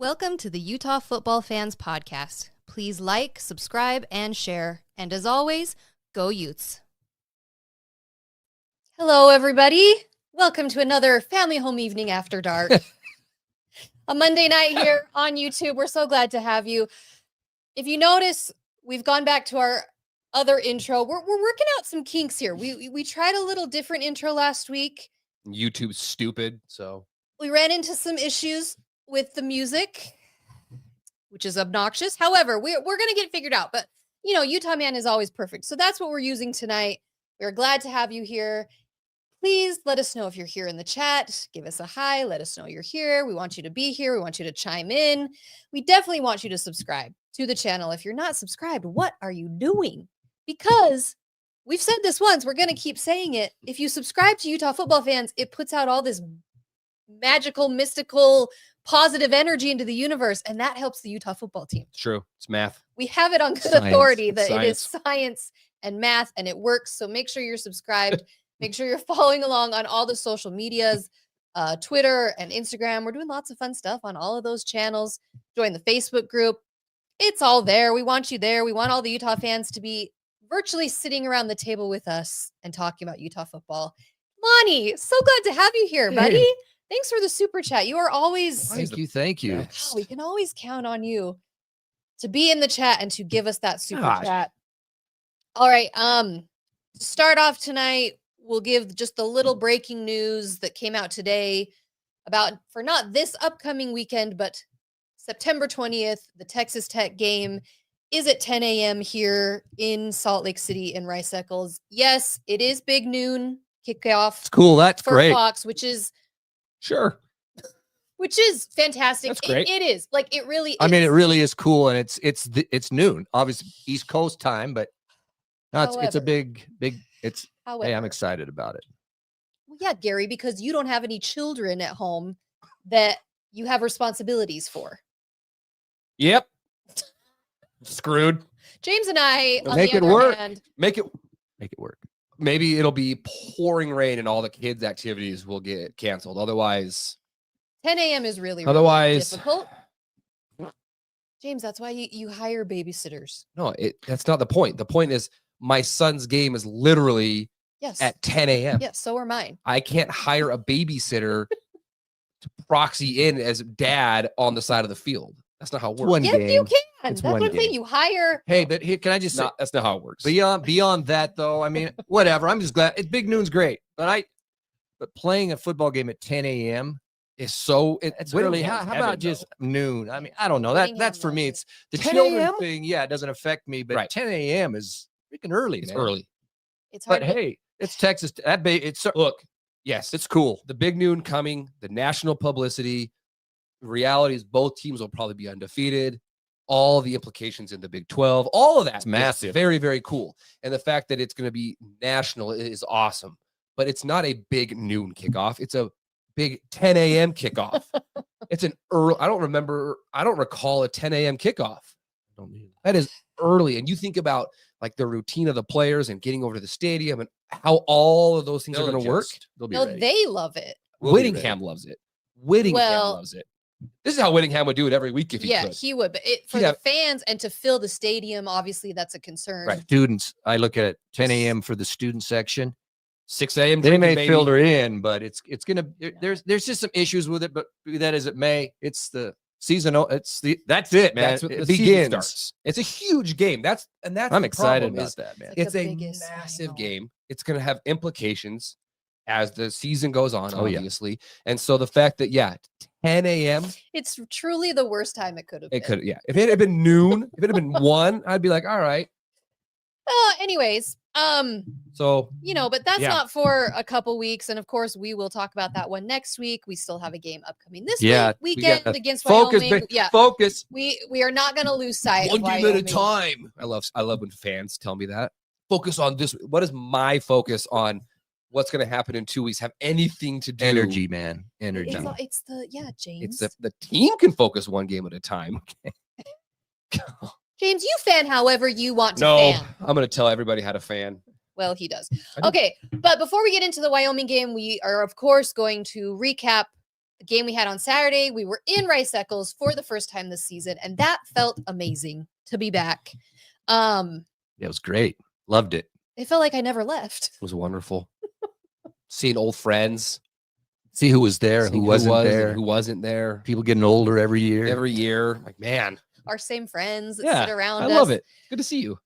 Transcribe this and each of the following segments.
Welcome to the Utah Football Fans Podcast. Please like, subscribe, and share. And as always, go Utes. Hello, everybody. Welcome to another family home evening after dark. A Monday night here on YouTube. We're so glad to have you. If you notice, we've gone back to our other intro. We're working out some kinks here. We tried a little different intro last week. YouTube's stupid, so we ran into some issues with the music, which is obnoxious. However, we're going to get it figured out. But, you know, Utah Man is always perfect. So that's what we're using tonight. We're glad to have you here. Please let us know if you're here in the chat. Give us a hi. Let us know you're here. We want you to be here. We want you to chime in. We definitely want you to subscribe to the channel. If you're not subscribed, what are you doing? Because we've said this once. We're going to keep saying it. If you subscribe to Utah Football Fans, it puts out all this magical, mystical, positive energy into the universe, and that helps the Utah football team. It's true. It's math. We have it on good authority that it is science and math, and it works. So make sure you're subscribed. Make sure you're following along on all the social medias, Twitter and Instagram. We're doing lots of fun stuff on all of those channels. Join the Facebook group. It's all there. We want you there. We want all the Utah fans to be virtually sitting around the table with us and talking about Utah football. Lonnie, so glad to have you here, buddy. Thanks for the super chat. You are always... Thank you. Oh, we can always count on you to be in the chat and to give us that super chat. All right. To start off tonight, we'll give just a little breaking news that came out today about, for not this upcoming weekend, but September 20th, the Texas Tech game is at 10 a.m. here in Salt Lake City in Rice Eccles. Yes, it is big noon kickoff. It's cool. That's for great. Fox, which is fantastic. That's great. It is. Like, it really is. I mean, it really is cool, and it's noon. Obviously, East Coast time, but no, it's a big. Hey, I'm excited about it. Well, yeah, Gary, because you don't have any children at home that you have responsibilities for. Yep. Screwed. James and I, on Make the it other work. hand, Make it work. Maybe it'll be pouring rain and all the kids' activities will get canceled. Otherwise, 10 a.m. is really difficult. James, that's why you hire babysitters. No, that's not the point. The point is my son's game is literally at 10 a.m. Yes, so are mine. I can't hire a babysitter to proxy in as dad on the side of the field. That's not how it works. Yes, you can. It's That's what I'm saying. You hire. Hey, but here, can I just say, that's not how it works. Beyond that, though, I mean, whatever. I'm just glad. Big noon's great, but playing a football game at 10 a.m. is so. It's really. How about just noon? I mean, I don't know. That's for me. It's the children thing. Yeah, it doesn't affect me, but 10 a.m. is freaking early. It's man. early. It's hard. But hey, it's Texas. Look. Yes, it's cool. The big noon coming. The national publicity. The reality is both teams will probably be undefeated. All the implications in the Big 12, all of that's massive. Very, very cool. And the fact that it's going to be national is awesome. But it's not a big noon kickoff. It's a big 10 a.m. kickoff. It's an early. I don't recall a 10 a.m. kickoff. That is early. And you think about like the routine of the players and getting over to the stadium and how all of those things are going to work. They love it. Whittingham loves it. Loves it. This is how Whittingham would do it every week if he could. Yeah, he would. But for the fans and to fill the stadium, obviously that's a concern. Right. Students, I look at 10 a.m. for the student section. 6 a.m. They may filter in, but it's gonna. There's just some issues with it. But be that as it may, it's the season. That's it, man. That's what it the begins. Starts. It's a huge game. I'm excited about that, man. It's a massive game. It's gonna have implications as the season goes on, obviously. And so the fact that 10 a.m. It's truly the worst time it could have been. It could, If it had been noon, if it had been 1, I'd be like, all right. Anyways, so but that's not for a couple weeks, and of course we will talk about that one next week. We still have a game upcoming this weekend against Wyoming. Focus. We are not going to lose sight. One game at a time. I love when fans tell me that. Focus on this. What is my focus on? What's going to happen in 2 weeks have anything to do? Energy, man. Energy. It's James. It's the team can focus one game at a time. James, you fan however you want to fan. I'm going to tell everybody how to fan. Well, he does. Okay, but before we get into the Wyoming game, we are, of course, going to recap the game we had on Saturday. We were in Eccles for the first time this season, and that felt amazing to be back. It was great. Loved it. It felt like I never left. It was wonderful. Seeing old friends. See who was there, who wasn't there. Who wasn't there. People getting older every year. Every year. Like, man. Our same friends that sit around us. I love it. Good to see you.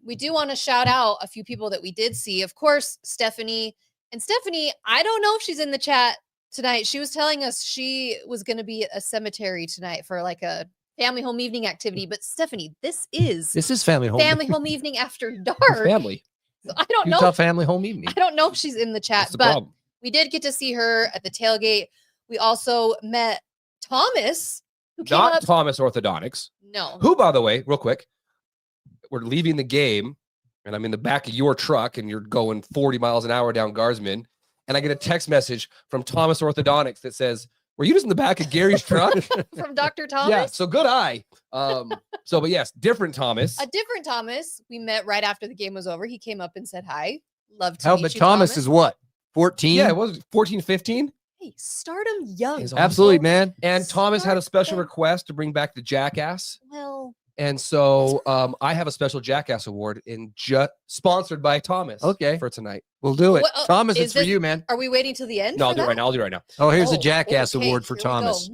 We do want to shout out a few people that we did see. Of course, Stephanie. And Stephanie, I don't know if she's in the chat tonight. She was telling us she was going to be at a cemetery tonight for like a family home evening activity. But Stephanie, this is family home evening after dark. Family. So I don't know. Utah family home evening. I don't know if she's in the chat, That's the but problem. we did get to see her at the tailgate. We also met Thomas, who came Not up. Thomas Orthodontics. No. Who, by the way, real quick, we're leaving the game, and I'm in the back of your truck, and you're going 40 miles an hour down Guardsman, and I get a text message from Thomas Orthodontics that says, "Were you just in the back of Gary's truck?" From Dr. Thomas? Yeah, so good eye. But yes, different Thomas. A different Thomas. We met right after the game was over. He came up and said hi. Love to Hell, meet but you, Thomas is what? 14? Yeah, it was 14, 15. Hey, start him young. He's Absolutely, man. And Thomas had a special Start request to bring back the Jackass. Well, And so I have a special Jackass award sponsored by Thomas. Okay. For tonight. We'll do it. What- Thomas, is it's for this- you, man. are we waiting till the end? No, I'll for do it that? right now. I'll do it right now. Oh, here's the Oh, Jackass okay, Award for here we go. Thomas.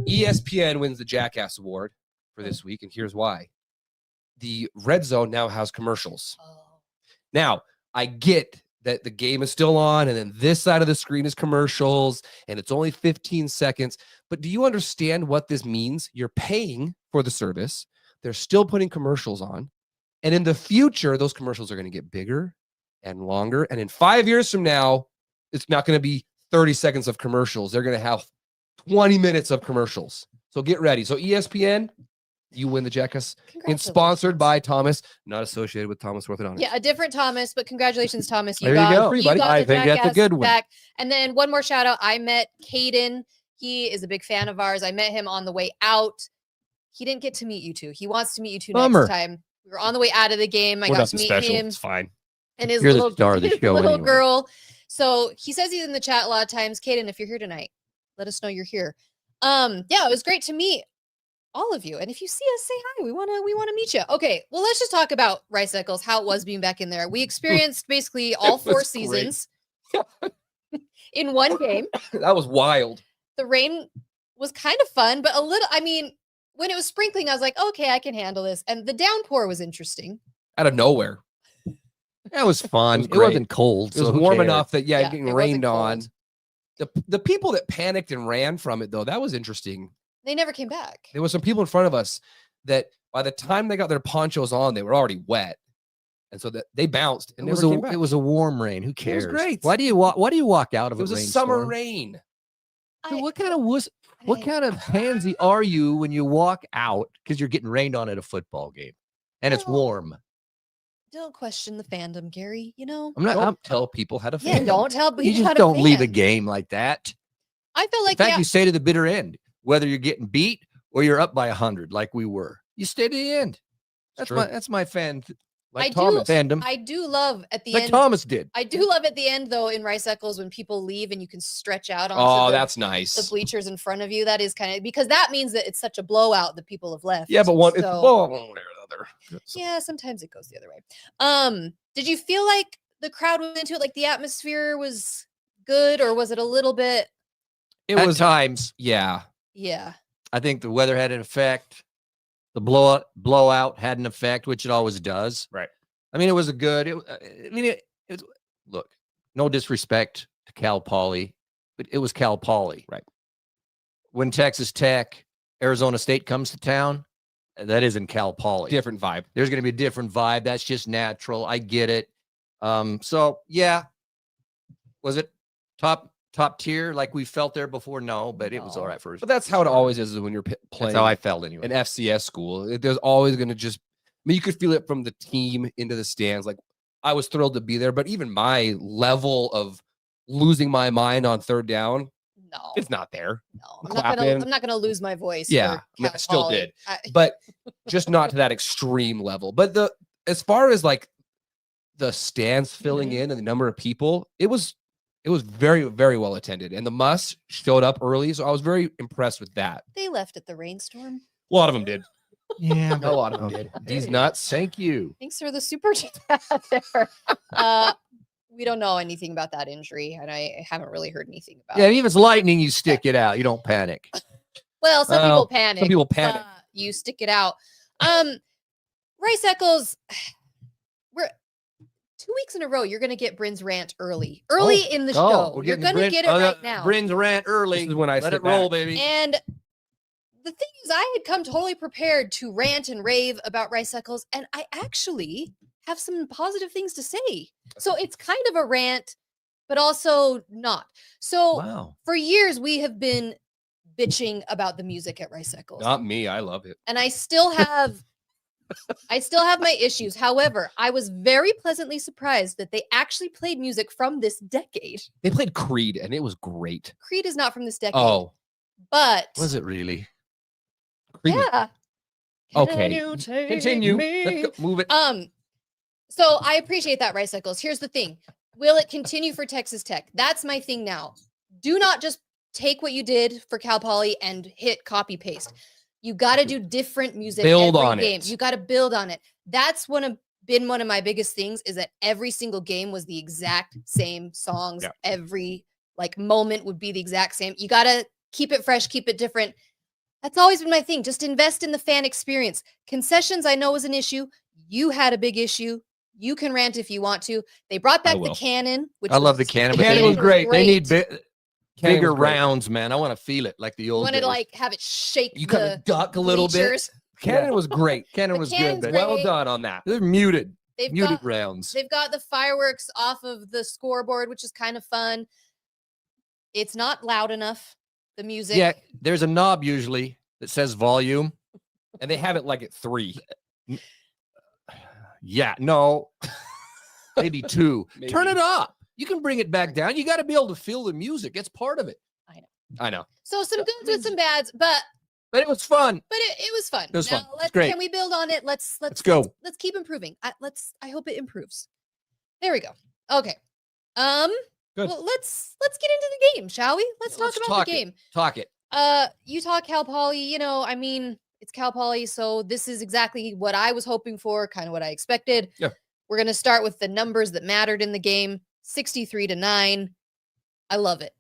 ESPN wins the Jackass Award for this week, and here's why. The Red Zone now has commercials. Oh. Now, I get that the game is still on, and then this side of the screen is commercials, and it's only 15 seconds. But do you understand what this means? You're paying for the service. They're still putting commercials on. And in the future, those commercials are going to get bigger and longer. And in 5 years from now, it's not going to be 30 seconds of commercials. They're going to have 20 minutes of commercials. So get ready. So ESPN, you win the Jackass. And sponsored by Thomas, not associated with Thomas Orthodontics. Yeah, a different Thomas, but congratulations, Thomas. There you go. You Buddy. got I the think that's a Jackass good one. back. And then one more shout out. I met Caden. He is a big fan of ours. I met him on the way out. He didn't get to meet you two. He wants to meet you two Bummer. next time. We were on the way out of the game. I We're got to nothing meet special. him It's fine. and his You're the little, star of the his show little anyway. girl. So he says he's in the chat a lot of times. Caden, if you're here tonight, let us know you're here. Yeah, it was great to meet all of you. And if you see us, say hi. We want to meet you. Okay, well, let's just talk about Eccles, how it was being back in there. We experienced basically all It 4 was seasons in one game. That was wild. The rain was kind of fun, but a little, I mean, when it was sprinkling, I was like, okay, I can handle this. And the downpour was interesting. Out of nowhere. That was fun. It It, was great. wasn't cold. It was so who warm cares? enough that, Yeah, getting it wasn't rained on. cold. The people that panicked and ran from it, though, that was interesting. They never came back. There were some people in front of us that by the time they got their ponchos on, they were already wet. And so that they bounced and It was never came back. it was a warm rain. Who cares? great. Why do you walk out of It was a a rainstorm? summer rain. Dude, what kind of pansy are you when you walk out because you're getting rained on at a football game and it's Well, warm? Don't question the fandom, Gary. You know, Don't tell people how to yeah, feel. don't tell You people how just to don't leave a fan. game like that. I felt like, In fact, yeah, you stay to the bitter end, whether you're getting beat or you're up by 100 like we were. You stay to the end. true. That's my Like I do- Thomas. fandom. I do love at the Like end. Thomas did. I do love at the end, though, in Eccles when people leave and you can stretch out onto Oh, the, that's the nice. bleachers in front of you. That is kind of, because that means that it's such a blowout that people have left. Yeah, but one So- way or the other. So- Yeah, sometimes it goes the other way. Did you feel like the crowd was into it? Like the atmosphere was good, or was it a little bit? It At was times. Yeah. Yeah. I think the weather had an effect. The blowout had an effect, which it always does. Right. I mean, it was a good. Look, no disrespect to Cal Poly, but it was Cal Poly. Right. When Texas Tech, Arizona State comes to town, that isn't Cal Poly. Different vibe. There's going to be a different vibe. That's just natural. I get it. So yeah, was it top tier like we felt there before? No, but it was No. all right for us. But that's how it always is when you're playing That's how I felt anyway. an FCS school. There's always going to just, I mean, you could feel it from the team into the stands. Like, I was thrilled to be there, but even my level of losing my mind on third down, No. it's not there. No. clapping. I'm not gonna lose my voice. Yeah, for I mean, I Cal still Poly. did. But just not to that extreme level. But as far as like the stands filling in and the number of people, it was It was very, very well attended. And the Muss showed up early, so I was very impressed with that. They left at the rainstorm. A lot of them did. Yeah, A lot of them did. These nuts. Thank you. Thanks for the super chat there. We don't know anything about that injury, and I haven't really heard anything about Yeah, it. if it's lightning, you stick it out. You don't panic. Well, some people panic. Some people panic. You stick it out. Rice Eccles, we're 2 weeks in a row. You're going to get Brynn's rant early in the show. You're going to get it right now. Brynn's rant early. This is when I let sit it roll, back. baby. And the thing is, I had come totally prepared to rant and rave about Rice Eccles, and I actually have some positive things to say. So it's kind of a rant, but also not. So for years, we have been bitching about the music at Rice Eccles. Not me. I love it. And I still have my issues. However, I was very pleasantly surprised that they actually played music from this decade. They played Creed, and it was great. Creed is not from this decade. Oh. But Was it really? Creed. yeah. Okay. Can you take Continue. me? Let's go. Move it. So I appreciate that, Rice Eccles. Here's the thing. Will it continue for Texas Tech? That's my thing now. Do not just take what you did for Cal Poly and hit copy paste. You got to do different music Build every on game. it. You got to build on it. That's been one of my biggest things, is that every single game was the exact same songs. Yeah. Every moment would be the exact same. You got to keep it fresh, keep it different. That's always been my thing. Just invest in the fan experience. Concessions, I know, was an issue. You had a big issue. You can rant if you want to. They brought back the cannon, which I love the cannon. But Cannon was great. They need Cannon bigger was great. rounds, man. I want to feel it like the You old wanted to days. have it shake. You kind of duck a little bleachers. bit. Cannon was great. Cannon The was cannon's good. great. But Well done on that. they're muted. They've Muted got rounds. They've got the fireworks off of the scoreboard, which is kind of fun. It's not loud enough, the music. Yeah, there's a knob usually that says volume. And they have it like at 3. Yeah, no. Maybe 2. Maybe. Turn it up. You can bring it back down. You got to be able to feel the music. It's part of it. I know. So some goods with some bads, but But it was fun. it was fun. It was fun. Let's, Great. Can we build on it? Let's go. Let's keep improving. I hope it improves. There we go. Okay. Good. Well, let's get into the game, shall we? Let's talk about the game. Talk it. Utah Cal Poly, I mean, it's Cal Poly, so this is exactly what I was hoping for, kind of what I expected. Yeah. We're going to start with the numbers that mattered in the game, 63-9. I love it.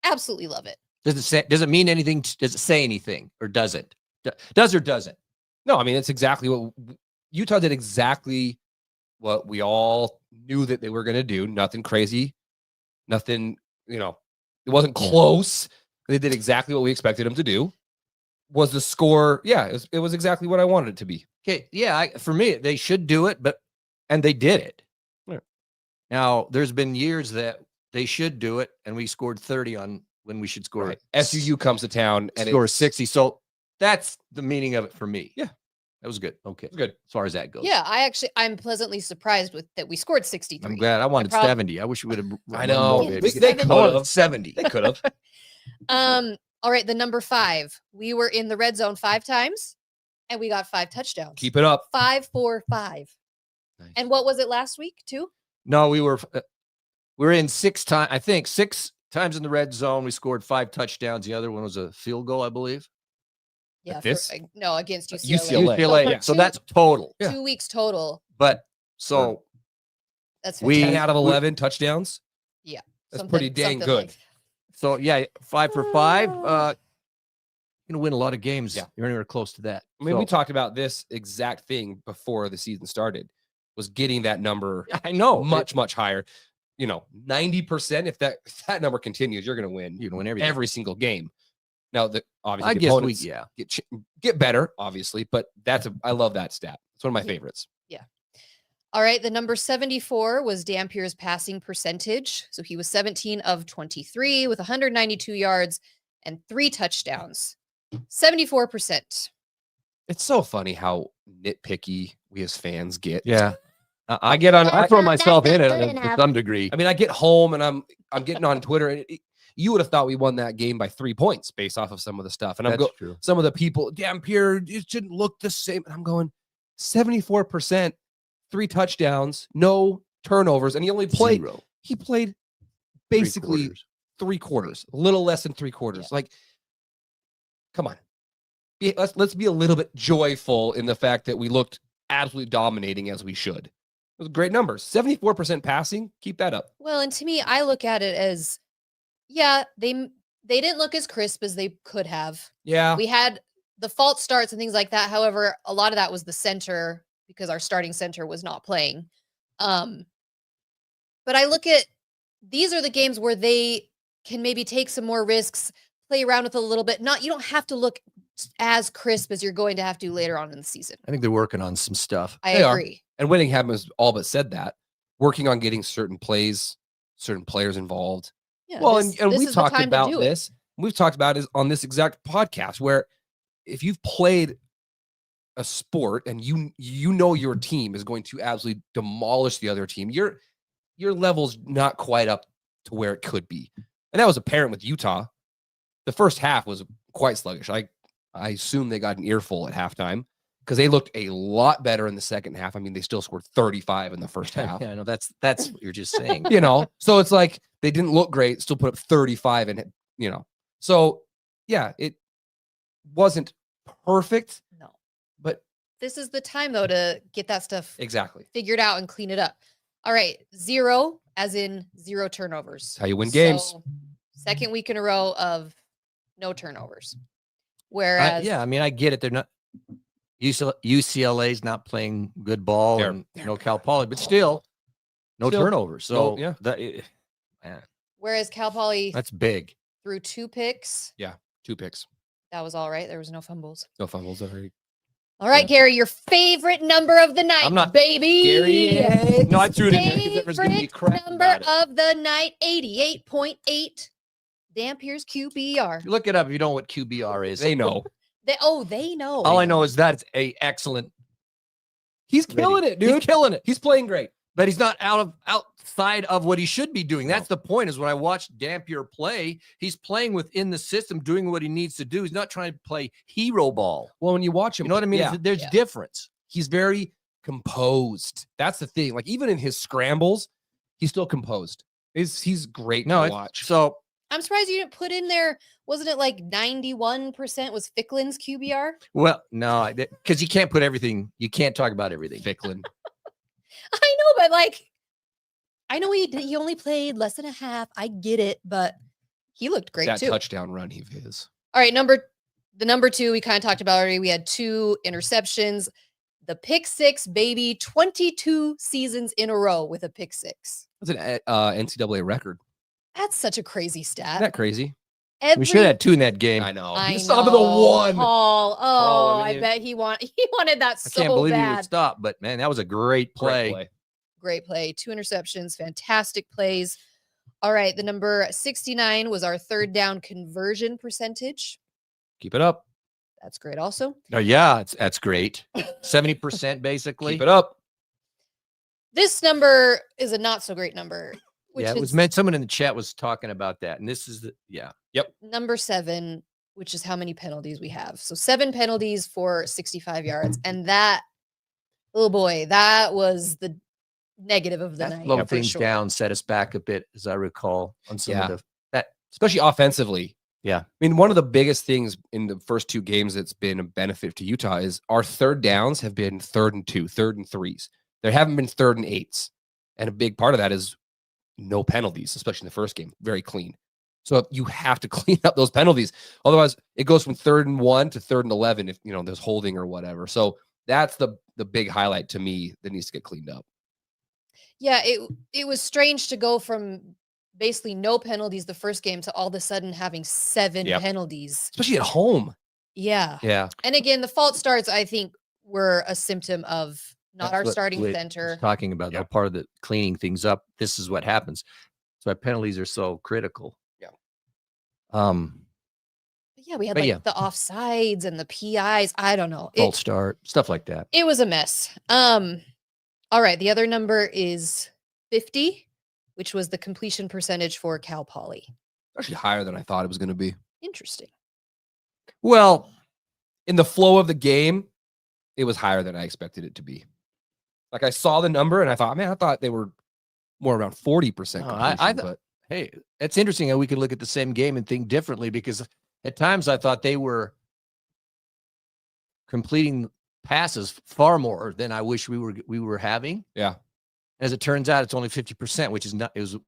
Absolutely love it. Does it mean anything? Does it say anything or does it? Does or doesn't? No, I mean, it's exactly what Utah did, exactly what we all knew that they were going to do. Nothing crazy. Nothing, it wasn't close. They did exactly what we expected them to do. Was the score? Yeah, it was exactly what I wanted it to be. Okay. Yeah. For me, they should do it, and they did it. Yeah. Now, there's been years that they should do it, and we scored 30 on when we should score. Right. SUU comes to town and score 60. So that's the meaning of it for me. Yeah. That was good. Okay. Good. As far as that goes. Yeah, I'm pleasantly surprised with that we scored 63. I'm glad. I wanted 70. I wish we would have. I know. Yeah, They could have. 70. They could have. All right, the number 5. We were in the red zone 5 times, and we got 5 touchdowns. Keep it up. 5 for 5. Nice. And what was it last week too? No, we were in 6 times. I think 6 times in the red zone. We scored 5 touchdowns. The other one was a field goal, I believe. Yeah, this? no, against UCLA. UCLA. Yeah. So that's total. Yeah. 2 weeks total. But so That's We- 10 out of 11 touchdowns. Yeah, That's pretty dang something good. like- so yeah, 5 for 5. Gonna win a lot of games. Yeah. You're anywhere close to that. I mean, we So- talked about this exact thing before the season started, was getting that number I know much higher. 90%. If that number continues, you're going to win You can win everything. every single game. Now, obviously, I the guess opponents yeah. get better, obviously, but I love that stat. It's one of my Yeah. favorites. All right, the number 74 was Dampier's passing percentage. So he was 17 of 23 with 192 yards and 3 touchdowns. 74%. It's so funny how nitpicky we as fans get. Yeah. I get on. I throw myself in it to some degree. I mean, I get home and I'm getting on Twitter, and you would have thought we won that game by 3 points based off of some of the stuff. And That's true. some of the people, Dampier, it shouldn't look the same. And I'm going, 74%, 3 touchdowns, no turnovers, and he only played. 0. He played basically three quarters, a little less than three quarters. Yeah. Like, come on. Let's be a little bit joyful in the fact that we looked absolutely dominating as we should. It was great numbers. 74% passing. Keep that up. Well, and to me, I look at it as, yeah, they didn't look as crisp as they could have. Yeah. We had the false starts and things like that. However, a lot of that was the center because our starting center was not playing. But I look at, these are the games where they can maybe take some more risks, play around with a little bit. You don't have to look as crisp as you're going to have to later on in the season. I think they're working on some stuff. I agree. And Whittingham has all but said that, working on getting certain plays, certain players involved. Yeah, well, this and we've is the talked time to about do this. We've talked about it on this exact podcast where if you've played a sport and you know your team is going to absolutely demolish the other team, your level's not quite up to where it could be. And that was apparent with Utah. The first half was quite sluggish. I assume they got an earful at halftime because they looked a lot better in the second half. I mean, they still scored 35 in the first half. Yeah, I know that's what you're just saying. So it's like they didn't look great, still put up 35 and So yeah, it wasn't perfect. No. But this is the time though to get that stuff exactly figured out and clean it up. All right, 0 as in 0 turnovers. That's how you win games. So, second week in a row of no turnovers. Whereas, I mean, I get it. They're not UCLA's not playing good ball, and no Cal Poly, but still no turnovers. So man, whereas Cal Poly, that's big. threw 2 picks. Yeah, 2 picks. That was all right. There was no fumbles. No fumbles already. All right, Gary, your favorite number of the night, I'm not baby. Gary. No, I threw it in there because everyone's gonna be Favorite crap number about it. of the night, 88.8. Dampier's QBR. Look it up if you don't know what QBR is. They know. They know. All I know is that it's a excellent. He's killing it, dude. He's killing it. He's playing great. But he's not outside of what he should be doing. That's the point, is when I watched Dampier play, he's playing within the system, doing what he needs to do. He's not trying to play hero ball. Well, when you watch him, You know what I mean? yeah, There's difference. he's very composed. That's the thing. Like, even in his scrambles, he's still composed. He's great to watch. So I'm surprised you didn't put in there, wasn't it like 91% was Ficklin's QBR? well, no, because you can't put everything. You can't talk about everything. Ficklin. I know, but like, I know he only played less than a half. I get it, but he looked great That too. touchdown run he is. All right, number 2, we kind of talked about already. We had 2 interceptions. The pick 6, baby, 22 seasons in a row with a pick 6. That's an NCAA record. That's such a crazy stat. Isn't that crazy? We should have had 2 in that game. I know. I You stopped at the know, 1. Paul. Oh, I mean, I bet he wanted that I so can't believe he bad. would stop, but man, that was a great play. Great play. 2 interceptions, fantastic plays. All right, the number 69 was our third down conversion percentage. Keep it up. That's great also. Oh, yeah, that's great. 70% basically. Keep it up. This number is a not so great number. Which It was is meant. Someone in the chat was talking about that, and this is number 7, which is how many penalties we have. So 7 penalties for 65 yards. And that, oh boy, that was the negative of the night. Slow for things sure. down, set us back a bit, as I recall, on some of the Especially offensively. Yeah. I mean, one of the biggest things in the first 2 games that's been a benefit to Utah is our third downs have been 3rd and 2, 3rd and 3s. There haven't been 3rd and 8s. And a big part of that is no penalties, especially in the first game. Very clean. So you have to clean up those penalties. Otherwise, it goes from 3rd and 1 to 3rd and 11 if there's holding or whatever. So that's the big highlight to me that needs to get cleaned up. Yeah, it was strange to go from basically no penalties the first game to all of a sudden having 7 penalties. Especially at home. Yeah. Yeah. And again, the false starts, I think, were a symptom of not our starting Whit center. was talking about that part of the cleaning things up. This is what happens. That's why penalties are so critical. Yeah. Yeah, we had the offsides and the PIs. I don't know. False start, stuff like that. It was a mess. All right. The other number is 50, which was the completion percentage for Cal Poly. Actually higher than I thought it was going to be. Interesting. Well, in the flow of the game, it was higher than I expected it to be. Like, I saw the number and I thought, man, I thought they were more around 40%. I hey, it's interesting how we can look at the same game and think differently, because at times I thought they were completing passes far more than I wish we were having. Yeah. As it turns out, it's only 50%, which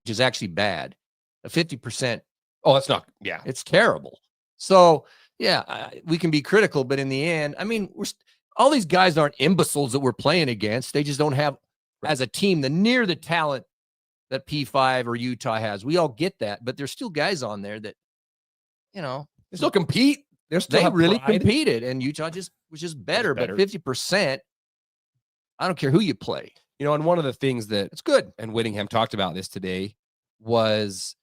is actually bad. A 50%. Oh, that's not. Yeah. It's terrible. So yeah, we can be critical, but in the end, I mean, all these guys aren't imbeciles that we're playing against. They just don't have, as a team, the talent that P5 or Utah has. We all get that, but there's still guys on there that, They still compete. They really competed, and Utah was just better. But 50%, I don't care who you play. And one of the things that it's good, and Whittingham talked about this today, was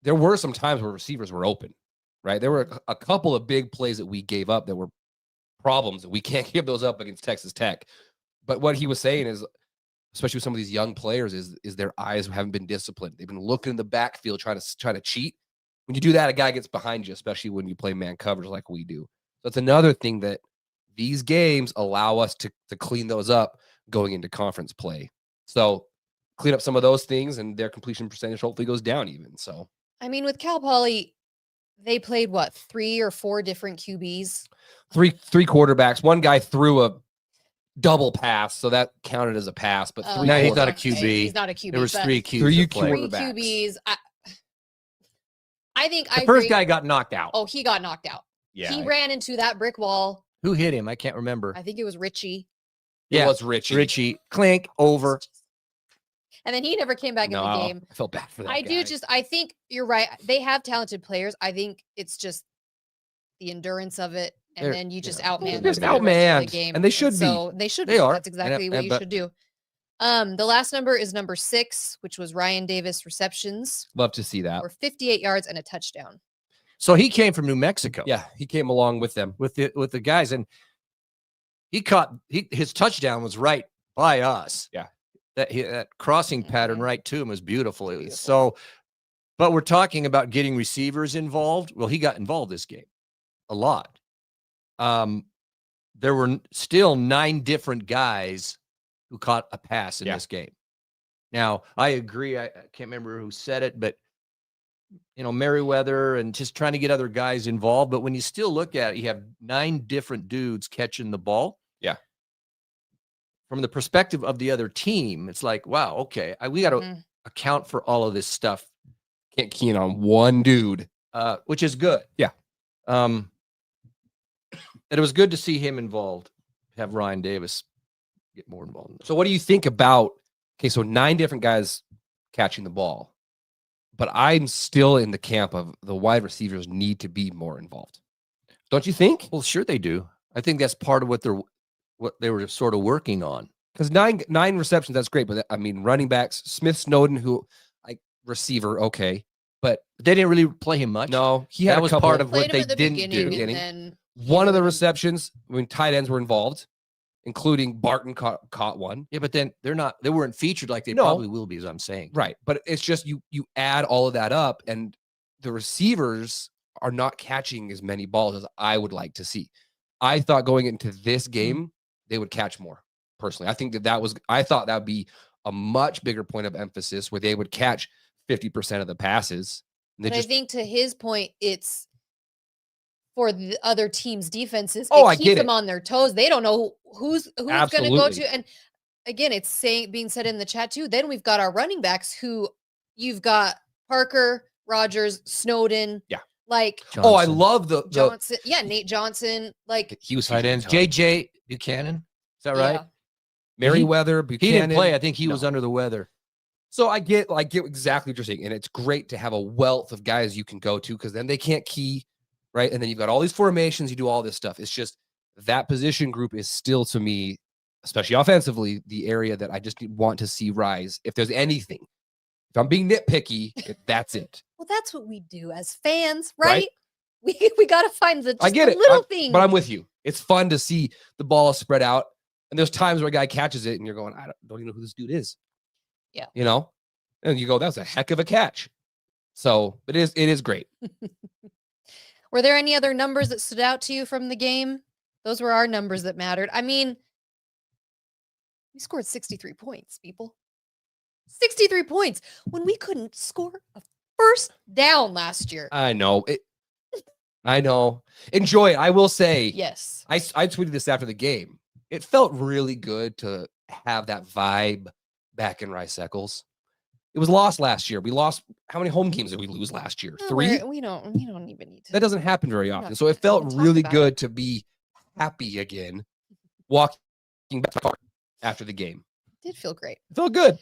there were some times where receivers were open, right? There were a couple of big plays that we gave up that were problems, and we can't give those up against Texas Tech. But what he was saying is, especially with some of these young players, is their eyes haven't been disciplined. They've been looking in the backfield, trying to cheat. When you do that, a guy gets behind you, especially when you play man coverage like we do. So that's another thing that these games allow us to clean those up going into conference play. So clean up some of those things, and their completion percentage hopefully goes down even. So, I mean, with Cal Poly, they played 3 or 4 different QBs? Three quarterbacks. One guy threw a double pass, so that counted as a pass. But no, he's not a QB. He's not a QB. There was 3 QBs. 3 QBs. I think the first guy got knocked out. Oh, he got knocked out. Yeah, he ran into that brick wall. Who hit him? I can't remember. I think it was Richie. It was Richie. Richie, clink, over. And then he never came back in the game. I felt bad for that. I think you're right. They have talented players. I think it's just the endurance of it. And then you just outman them the game. And they should be. So they should be. They are. That's exactly what you should do. The last number is number 6, which was Ryan Davis receptions. Love to see that. For 58 yards and a touchdown. So he came from New Mexico. Yeah, he came along with them. With the guys, and his touchdown was right by us. Yeah. That crossing pattern right to him was beautiful. So, but we're talking about getting receivers involved. Well, he got involved this game a lot. There were still 9 different guys who caught a pass in this game. Now, I agree. I can't remember who said it, but Merriweather and just trying to get other guys involved. But when you still look at it, you have 9 different dudes catching the ball. Yeah. From the perspective of the other team, it's like, wow, okay, we got to account for all of this stuff. Can't key in on one dude, which is good. Yeah. And it was good to see him involved, have Ryan Davis get more involved. So what do you think about, so 9 different guys catching the ball, but I'm still in the camp of the wide receivers need to be more involved. Don't you think? Well, sure they do. I think that's part of what they were sort of working on. Because nine receptions, that's great. But I mean, running backs, Smith Snowden, who receiver, okay. But they didn't really play him much. No, that was part of what they didn't do. One of the receptions, tight ends were involved, including Barton caught one. Yeah, but then they weren't featured like they probably will be, as I'm saying. Right. But it's just you add all of that up, and the receivers are not catching as many balls as I would like to see. I thought going into this game, they would catch more. Personally, I thought that would be a much bigger point of emphasis, where they would catch 50% of the passes. But I think, to his point, it's for the other team's defenses. I keeps them on their toes. They don't know who's going to go to. And again, it's being said in the chat too. Then we've got our running backs, who you've got Parker, Rogers, Snowden. Yeah. Johnson. Oh, I love the Johnson. Yeah, Nate Johnson. He was tight ends. JJ Buchanan. Is that right? Yeah. Merriweather, Buchanan. He didn't play. I think he was under the weather. So I get exactly what you're saying. And it's great to have a wealth of guys you can go to, because then they can't key, right? And then you've got all these formations, you do all this stuff. It's just that position group is still, to me, especially offensively, the area that I just want to see rise. If there's anything, if I'm being nitpicky, that's it. Well, that's what we do as fans, right? We got to find the little thing. But I'm with you. It's fun to see the ball spread out. And there's times where a guy catches it and you're going, I don't even know who this dude is. Yeah. And you go, that's a heck of a catch. So it is great. Were there any other numbers that stood out to you from the game? Those were our numbers that mattered. I mean, we scored 63 points, people. 63 points when we couldn't score a first down last year. I know it. I know. Enjoy it. I will say, Yes. I tweeted this after the game. It felt really good to have that vibe back in Rice Eccles. It was lost last year. We lost. How many home games did we lose last year? No, 3. we don't even need to. That doesn't happen very We're often. not So it gonna felt talk really about good to be happy again, walking back to the car after the game. It did feel great. It felt good.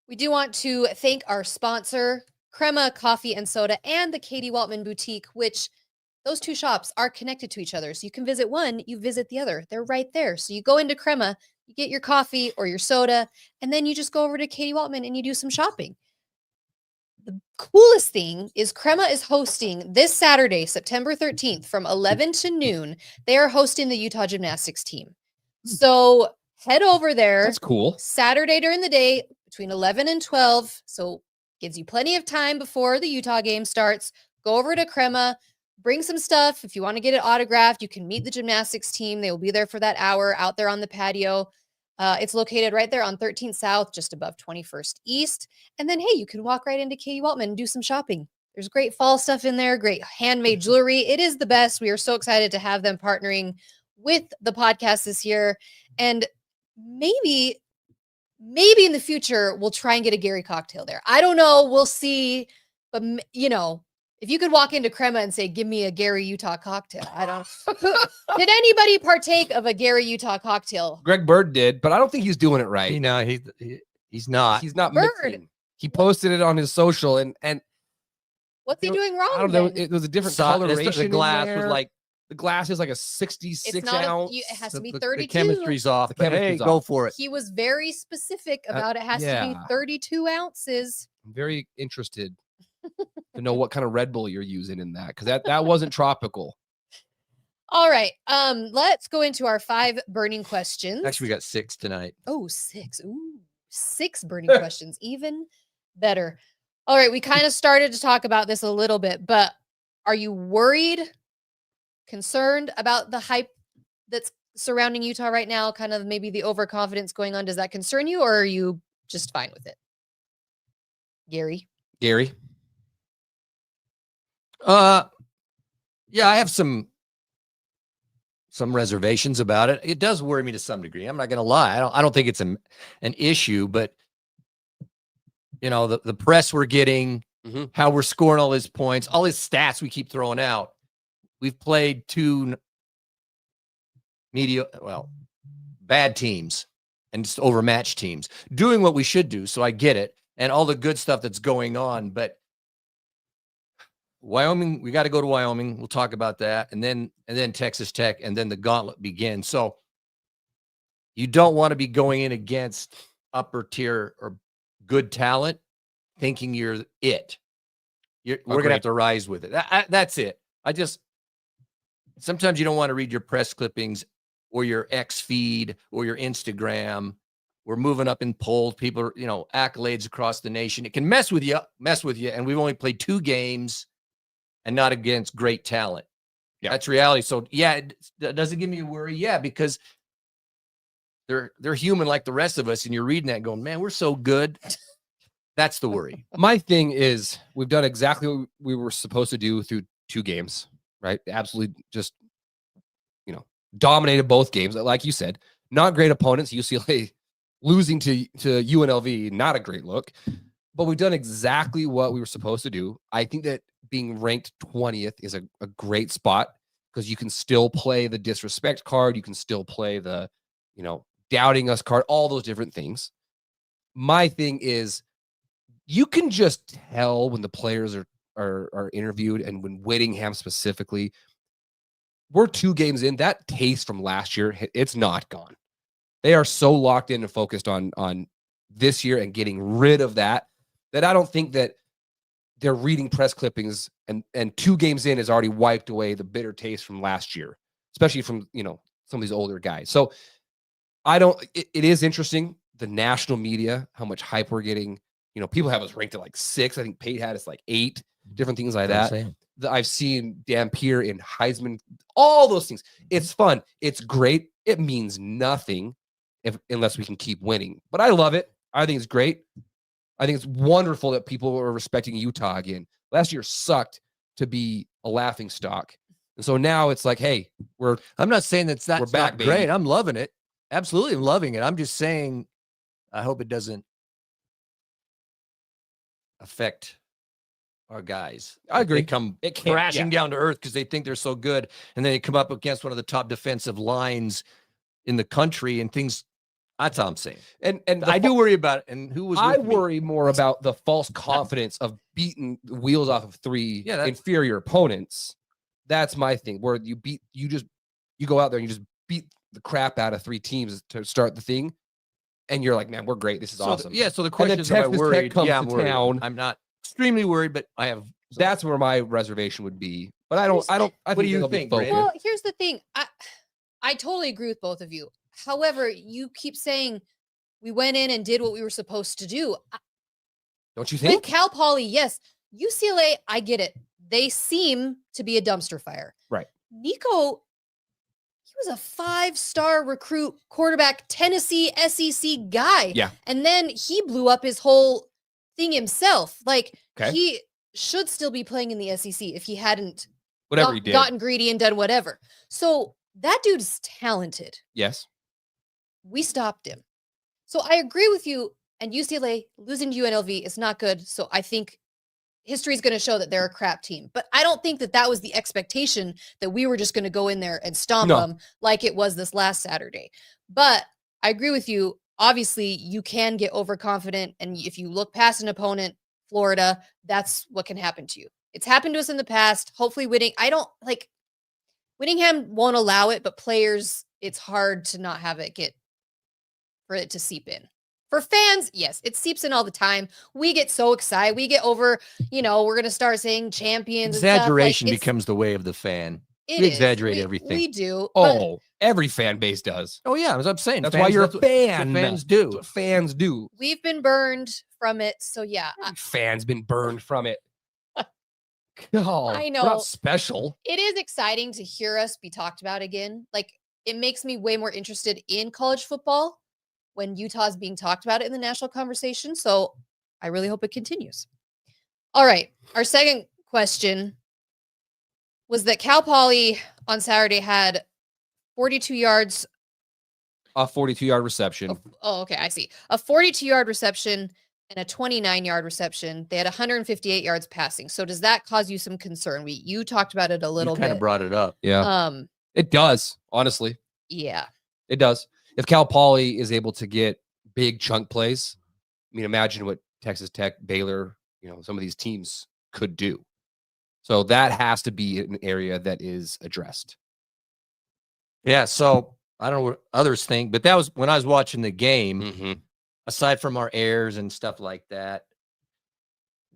We do want to thank our sponsor, Crema Coffee and Soda, and the Katie Waltman Boutique, which those two shops are connected to each other. So you can visit one, you visit the other. They're right there. So you go into Crema, you get your coffee or your soda, and then you just go over to Katie Waltman and you do some shopping. The coolest thing is Crema is hosting this Saturday, September 13th from 11 to noon. They are hosting the Utah gymnastics team. So head over there. That's cool. Saturday during the day between 11 and 12. So gives you plenty of time before the Utah game starts. Go over to Crema, bring some stuff. If you want to get it autographed, you can meet the gymnastics team. They will be there for that hour out there on the patio. It's located right there on 13th South, just above 21st East. And then, hey, you can walk right into Katie Waltman and do some shopping. There's great fall stuff in there, great handmade jewelry. It is the best. We are so excited to have them partnering with the podcast this year. And maybe in the future, we'll try and get a Gary cocktail there. I don't know. We'll see. But, if you could walk into Crema and say, give me a Gary Utah cocktail. I don't Did anybody partake of a Gary Utah cocktail? Greg Bird did, but I don't think he's doing it right. He's not. He's not Bird. mixing. He posted it on his social and What's he doing wrong? I don't know. then? It was a different So- coloration. the glass in was there. like the glass is like a 66 It's not ounce. it has to be the 32. chemistry's off. The But hey, chemistry's go off. for it. He was very specific about it has to be yeah. 32 ounces. I'm very interested to know what kind of Red Bull you're using in that, because that wasn't tropical. All right. Let's go into our 5 burning questions. Actually, we got 6 tonight. Oh, 6. Ooh, 6 burning questions. Even better. All right. We kind of started to talk about this a little bit, but are you worried, concerned about the hype that's surrounding Utah right now? Kind of maybe the overconfidence going on. Does that concern you, or are you just fine with it? Gary? Yeah, I have some reservations about it. It does worry me to some degree. I'm not going to lie. I don't think it's an issue, but the press we're getting, how we're scoring all his points, all his stats we keep throwing out. We've played 2 bad teams and just overmatched teams doing what we should do. So I get it. And all the good stuff that's going on, but Wyoming, we got to go to Wyoming. We'll talk about that. And then Texas Tech, and then the gauntlet begins. So you don't want to be going in against upper tier or good talent thinking you're it. We're going to have to rise with it. That's it. Sometimes you don't want to read your press clippings or your X feed or your Instagram. We're moving up in polls. People are, accolades across the nation. It can mess with you. And we've only played 2 games and not against great talent. Yeah. That's reality. So yeah, does it give me a worry? Yeah, because they're human like the rest of us. And you're reading that going, man, we're so good. That's the worry. My thing is we've done exactly what we were supposed to do through 2 games, right? Absolutely just, dominated both games. Like you said, not great opponents. UCLA losing to UNLV, not a great look, but we've done exactly what we were supposed to do. I think that being ranked 20th is a great spot because you can still play the disrespect card. You can still play the, doubting us card, all those different things. My thing is you can just tell when the players are interviewed, and when Whittingham specifically, we're 2 games in. That taste from last year, it's not gone. They are so locked in and focused on this year and getting rid of that I don't think that they're reading press clippings and 2 games in has already wiped away the bitter taste from last year, especially from, some of these older guys. So it is interesting, the national media, how much hype we're getting. People have us ranked at like 6. I think Pate had us like 8, different things like that. I've seen Dampier in Heisman, all those things. It's fun. It's great. It means nothing unless we can keep winning. But I love it. I think it's great. I think it's wonderful that people are respecting Utah again. Last year sucked to be a laughing stock. And so now it's like, hey, I'm not saying that's we're back, not great. baby. I'm loving it. Absolutely loving it. I'm just saying I hope it doesn't affect our guys. I agree. They come It can't, crashing down to earth because they think they're so good. And then they come up against one of the top defensive lines in the country and things. That's all I'm saying. And I do worry about it. And who was I with me? worry more about the false confidence of beating the wheels off of three inferior opponents. That's my thing, where you go out there and you just beat the crap out of three teams to start the thing. And you're like, man, we're great. This is awesome. So the question is, am I worried? I'm worried. I'm not extremely worried, but I have. That's where my reservation would be. But I think what do you think, Brynn? Well, here's the thing. I totally agree with both of you. However, you keep saying we went in and did what we were supposed to do. Don't you think? With Cal Poly, yes. UCLA, I get it. They seem to be a dumpster fire. Right. Nico, he was a 5-star recruit quarterback, Tennessee SEC guy. Yeah. And then he blew up his whole thing himself. Like, he should still be playing in the SEC if he hadn't gotten greedy and done whatever. So that dude's talented. Yes. We stopped him. So I agree with you. And UCLA losing to UNLV is not good. So I think history is going to show that they're a crap team. But I don't think that was the expectation, that we were just going to go in there and stomp them like it was this last Saturday. But I agree with you. Obviously, you can get overconfident. And if you look past an opponent, Florida, that's what can happen to you. It's happened to us in the past. Hopefully Whittingham won't allow it, but players, it's hard to not have it for it to seep in. For fans, yes, it seeps in all the time. We get so excited. We get over, we're going to start saying champions. Exaggeration becomes the way of the fan. We exaggerate everything. We do. Oh, every fan base does. Oh, yeah, as I'm saying. That's why you're a fan. Fans do. That's what fans do. We've been burned from it. So, yeah. Fans been burned from it. Oh, I know. Not special. It is exciting to hear us be talked about again. Like, it makes me way more interested in college football when Utah's being talked about in the national conversation. So I really hope it continues. All right. Our second question was that Cal Poly on Saturday had 42 yards. A 42-yard reception. Oh, okay. I see. A 42-yard reception and a 29-yard reception. They had 158 yards passing. So does that cause you some concern? You talked about it a little bit. Kind of brought it up. Yeah. It does, honestly. Yeah. It does. If Cal Poly is able to get big chunk plays, I mean, imagine what Texas Tech, Baylor, some of these teams could do. So that has to be an area that is addressed. Yeah. So I don't know what others think, but that was when I was watching the game. Mm-hmm. Aside from our airs and stuff like that,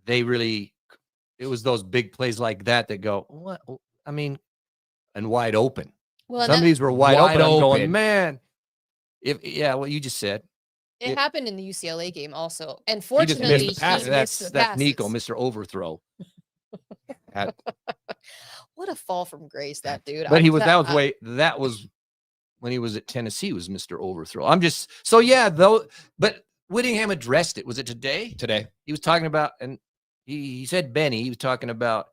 it was those big plays like that go, what? I mean, and wide open. Well, some of these were wide open. I'm going, man. What you just said. It happened in the UCLA game also. And fortunately, he missed the pass. That's Nico, Mr. Overthrow. What a fall from grace, that dude. But that was when he was at Tennessee, was Mr. Overthrow. But Whittingham addressed it. Was it today? Today. He was talking about, and he said Benny, he was talking about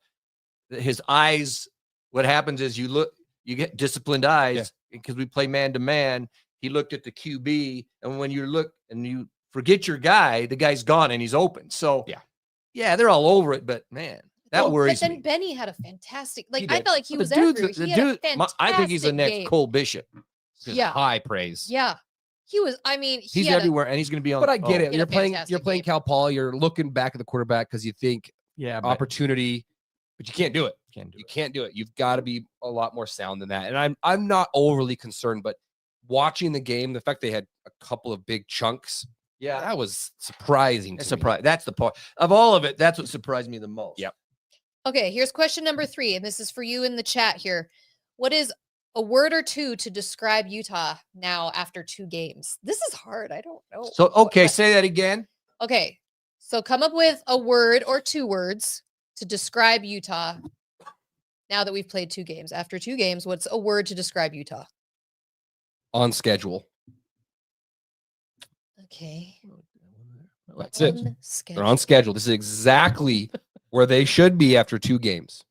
his eyes. What happens is you get disciplined eyes because we play man to man. He looked at the QB, and when you look and you forget your guy, the guy's gone and he's open. So yeah, they're all over it. But man, that worries me. But then Benny had a fantastic. I felt like he was everywhere. He had a fantastic I think he's the next game. Cole Bishop. Yeah, high praise. Yeah, he was. I mean, he's everywhere, and he's going to be on. But I get it. You're playing Cal Poly. You're looking back at the quarterback because you think opportunity, but you can't do it. You can't do it. You've got to be a lot more sound than that. And I'm not overly concerned, but watching the game, the fact they had a couple of big chunks, that was surprising. That's the part of all of it. That's what surprised me the most. Yep. Okay, here's question number 3, and this is for you in the chat here. What is a word or two to describe Utah now after 2 games? This is hard. I don't know. So, okay, say that again. Okay, so come up with a word or 2 words to describe Utah now that we've played 2 games. After 2 games, what's a word to describe Utah? On schedule. Okay. That's it. On They're on schedule. This is exactly where they should be after 2 games.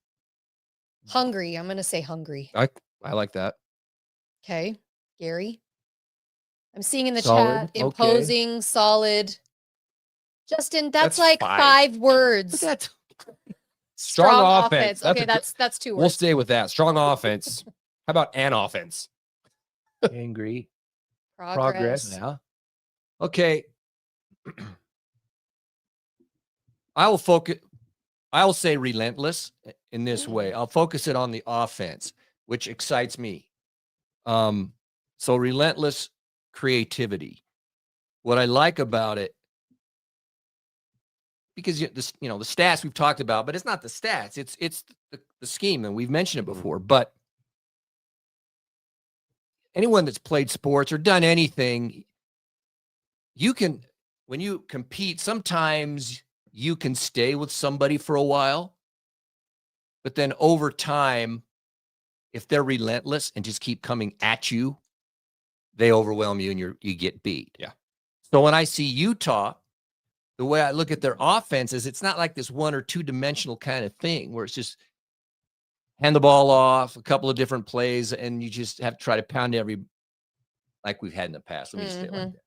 Hungry. I'm going to say hungry. I like that. Okay. Gary. I'm seeing in the Solid, chat, okay. imposing, solid. Justin, that's That's like 5. 5 words. That's Strong offense. Okay, a good- that's 2 words. We'll stay with that. Strong offense. How about an offense? angry. Progress. Yeah. Okay. I will say relentless in this way. I'll focus it on the offense, which excites me. So relentless creativity. What I like about it, because the stats we've talked about, but it's not the stats. It's the scheme, and we've mentioned it before. But anyone that's played sports or done anything, when you compete, sometimes you can stay with somebody for a while, but then over time, if they're relentless and just keep coming at you, they overwhelm you and you get beat. Yeah. So when I see Utah, the way I look at their offense is it's not like this 1 or 2 dimensional kind of thing where it's just hand the ball off, a couple of different plays, and you just have to try to pound like we've had in the past. Let me just say it like that.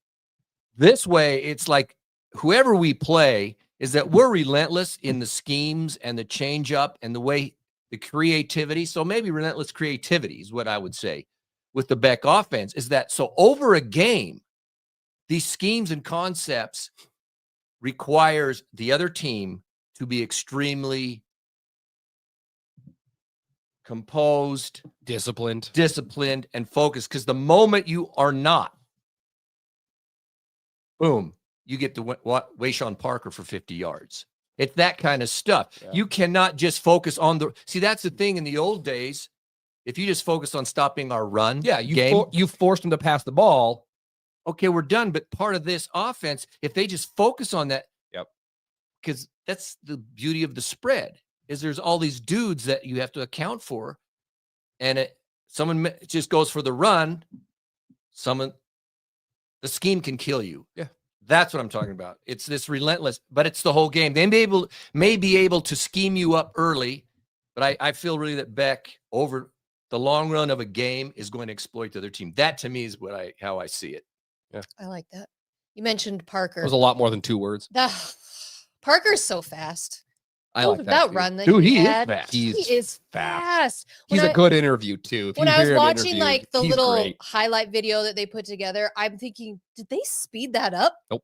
This way, it's like whoever we play is that we're relentless in the schemes and the change up and the way the creativity. So maybe relentless creativity is what I would say with the Beck offense is that so over a game, these schemes and concepts requires the other team to be extremely composed, Disciplined, and focused. Because the moment you are not, boom, you get to Wayshawn Parker for 50 yards. It's that kind of stuff. Yeah. You cannot just focus on see, that's the thing in the old days. If you just focus on stopping our run, you forced them to pass the ball. Okay, we're done. But part of this offense, if they just focus on that, because that's the beauty of the spread, is there's all these dudes that you have to account for, and someone just goes for the run, the scheme can kill you. Yeah. That's what I'm talking about. It's this relentless, but it's the whole game. They may be able to scheme you up early, but I feel really that Beck, over the long run of a game, is going to exploit the other team. That to me is how I see it. Yeah. I like that. You mentioned Parker. It was a lot more than 2 words. Parker's so fast. I like that run that dude, he is fast. He is fast. He's a good interview too. When I was watching like the little highlight video that they put together, I'm thinking, did they speed that up? Nope.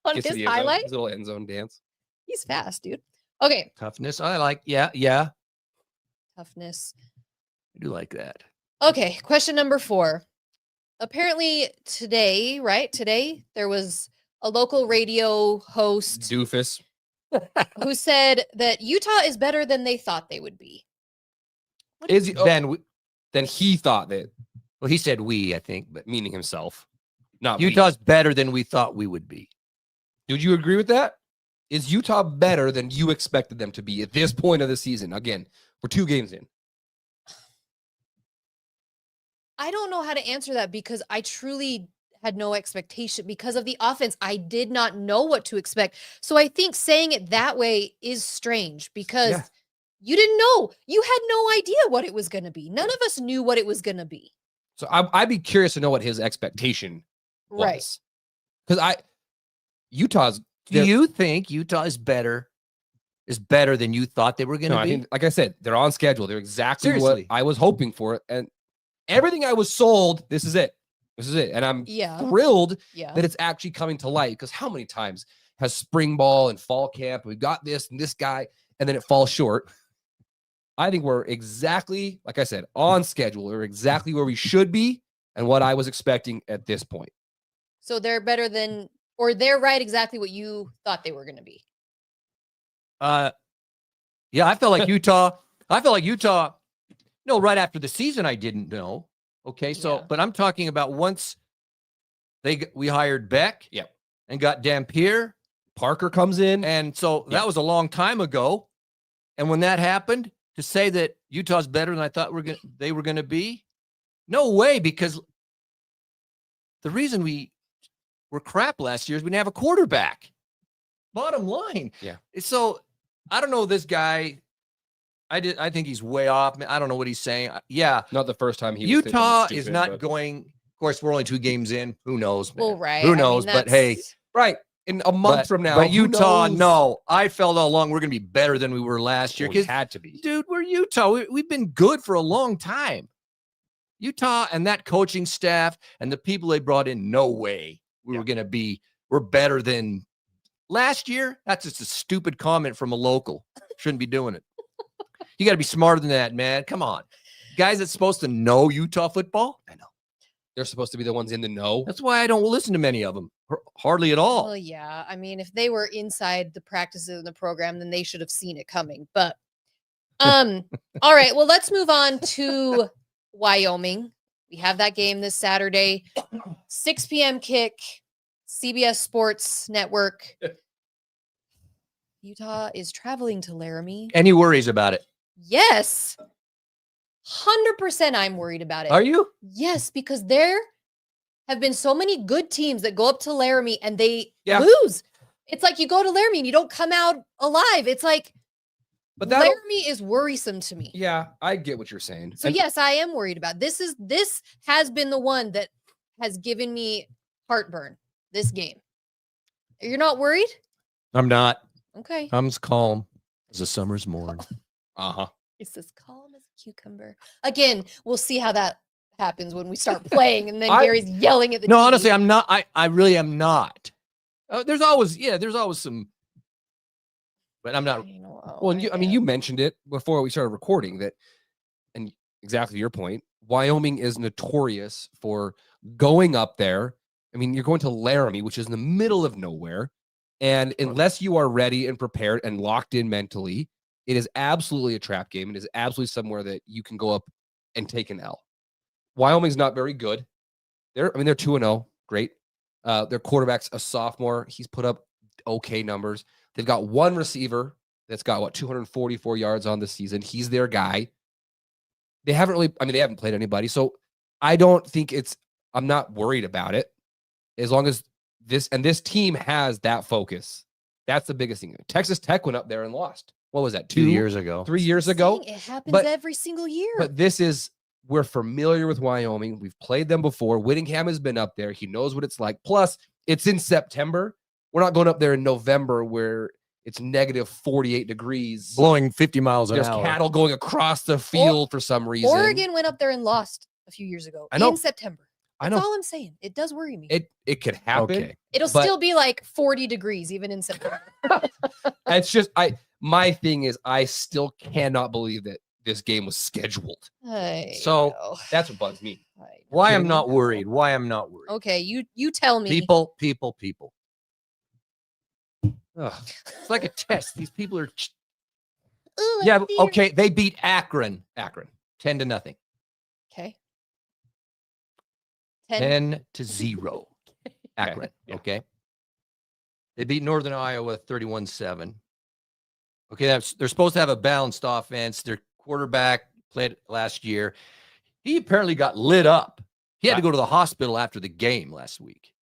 On his highlight? His little end zone dance. He's fast, dude. Okay. Toughness. I like. Yeah. Toughness. I do like that. Okay. Question number 4. Apparently today, there was a local radio host doofus who said that Utah is better than they thought they would be. Then he thought that. Well, he said we, I think, but meaning himself. Not Utah's better than we thought we would be. Did you agree with that? Is Utah better than you expected them to be at this point of the season? Again, we're 2 games in. I don't know how to answer that because I truly had no expectation because of the offense. I did not know what to expect. So I think saying it that way is strange because you didn't know. You had no idea what it was going to be. None of us knew what it was going to be. So I'd be curious to know what his expectation was. Right. Because do you think Utah is better than you thought they were going to be? I think, like I said, they're on schedule. They're exactly what I was hoping for. And everything I was sold, this is it. And I'm thrilled that it's actually coming to light, because how many times has spring ball and fall camp, we've got this and this guy, and then it falls short. I think we're exactly, like I said, on schedule. We're exactly where we should be and what I was expecting at this point. So they're better than, or they're right exactly what you thought they were going to be. Yeah, I felt like Utah, right after the season, I didn't know. Okay, so, but I'm talking about once we hired Beck and got Dampier. Parker comes in. And so that was a long time ago. And when that happened, to say that Utah's better than I thought they were going to be, no way, because the reason we were crap last year is we didn't have a quarterback. Bottom line. Yeah. So I don't know this guy. I think he's way off. I don't know what he's saying. Yeah. Not the first time he was Utah stupid, is not but... going. Of course, we're only 2 games in. Who knows, man? Well, right. Who knows? But hey, right. In a month from now. But Utah, who knows? no. I felt all along we're going to be better than we were last year. We had to be. Dude, we're Utah. We've been good for a long time. Utah and that coaching staff and the people they brought in, no way we're better than last year. That's just a stupid comment from a local. Shouldn't be doing it. You got to be smarter than that, man. Come on. Guys that's supposed to know Utah football, I know. They're supposed to be the ones in the know. That's why I don't listen to many of them. Hardly at all. Well, yeah. I mean, if they were inside the practices and the program, then they should have seen it coming. But all right. Well, let's move on to Wyoming. We have that game this Saturday, 6 p.m. kick, CBS Sports Network. Utah is traveling to Laramie. Any worries about it? Yes. 100% I'm worried about it. Are you? Yes, because there have been so many good teams that go up to Laramie and they Yeah. lose. It's like you go to Laramie and you don't come out alive. It's like But Laramie is worrisome to me. Yeah, I get what you're saying. So And yes, I am worried about this. This has been the one that has given me heartburn, this game. You're not worried? I'm not. Okay. I'm as calm as a summer's morn. Uh-huh. It's as calm as a cucumber. Again, we'll see how that happens when we start playing and then Gary's yelling at the No, TV. honestly, I'm not. I really am not. There's always some, but I'm not. Well, and you mentioned it before we started recording that, and exactly your point, Wyoming is notorious for going up there. I mean, you're going to Laramie, which is in the middle of nowhere. And unless you are ready and prepared and locked in mentally, it is absolutely a trap game. It is absolutely somewhere that you can go up and take an L. Wyoming's not very good. They're 2-0. Great. Their quarterback's a sophomore. He's put up okay numbers. They've got one receiver that's got 244 yards on the season. He's their guy. They haven't played anybody. So I don't think I'm not worried about it as long as this team has that focus. That's the biggest thing. Texas Tech went up there and lost. What was that? 2 years ago. 3 years ago. It happens every single year. But we're familiar with Wyoming. We've played them before. Whittingham has been up there. He knows what it's like. Plus, it's in September. We're not going up there in November where it's negative 48 degrees. Blowing 50 miles an hour. There's cattle going across the field for some reason. Oregon went up there and lost a few years ago in September. That's all I'm saying. It does worry me. It could happen. Okay. It'll still be like 40 degrees even in September. It's just my thing is I still cannot believe that this game was scheduled. So that's what bugs me. Why I'm not worried. Okay, you tell me. People. Ugh. It's like a test. These people are. Ooh, Yeah. dear. Okay. They beat Akron. 10-0. Okay. 10-0. Akron. Yeah. Okay. They beat Northern Iowa 31-7. Okay, they're supposed to have a balanced offense. Their quarterback played last year. He apparently got lit up. He had to go to the hospital after the game last week.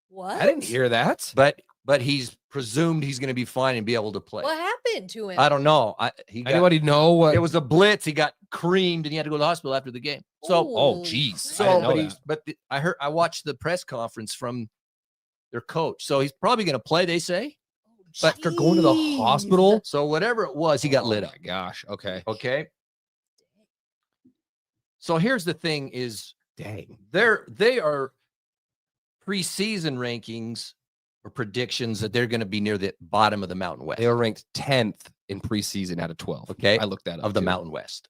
What? I didn't hear that. But he's presumed he's going to be fine and be able to play. What happened to him? I don't know. Anybody know what? It was a blitz. He got creamed and he had to go to the hospital after the game. So, oh, geez. I watched the press conference from their coach. So he's probably going to play, they say. But for going to the hospital. So whatever it was, he got lit up. My gosh. Okay. Okay. So here's the thing is, Dang. they are preseason rankings or predictions that they're going to be near the bottom of the Mountain West. They were ranked 10th in preseason out of 12. Okay. I looked that up. Of the too. Mountain West.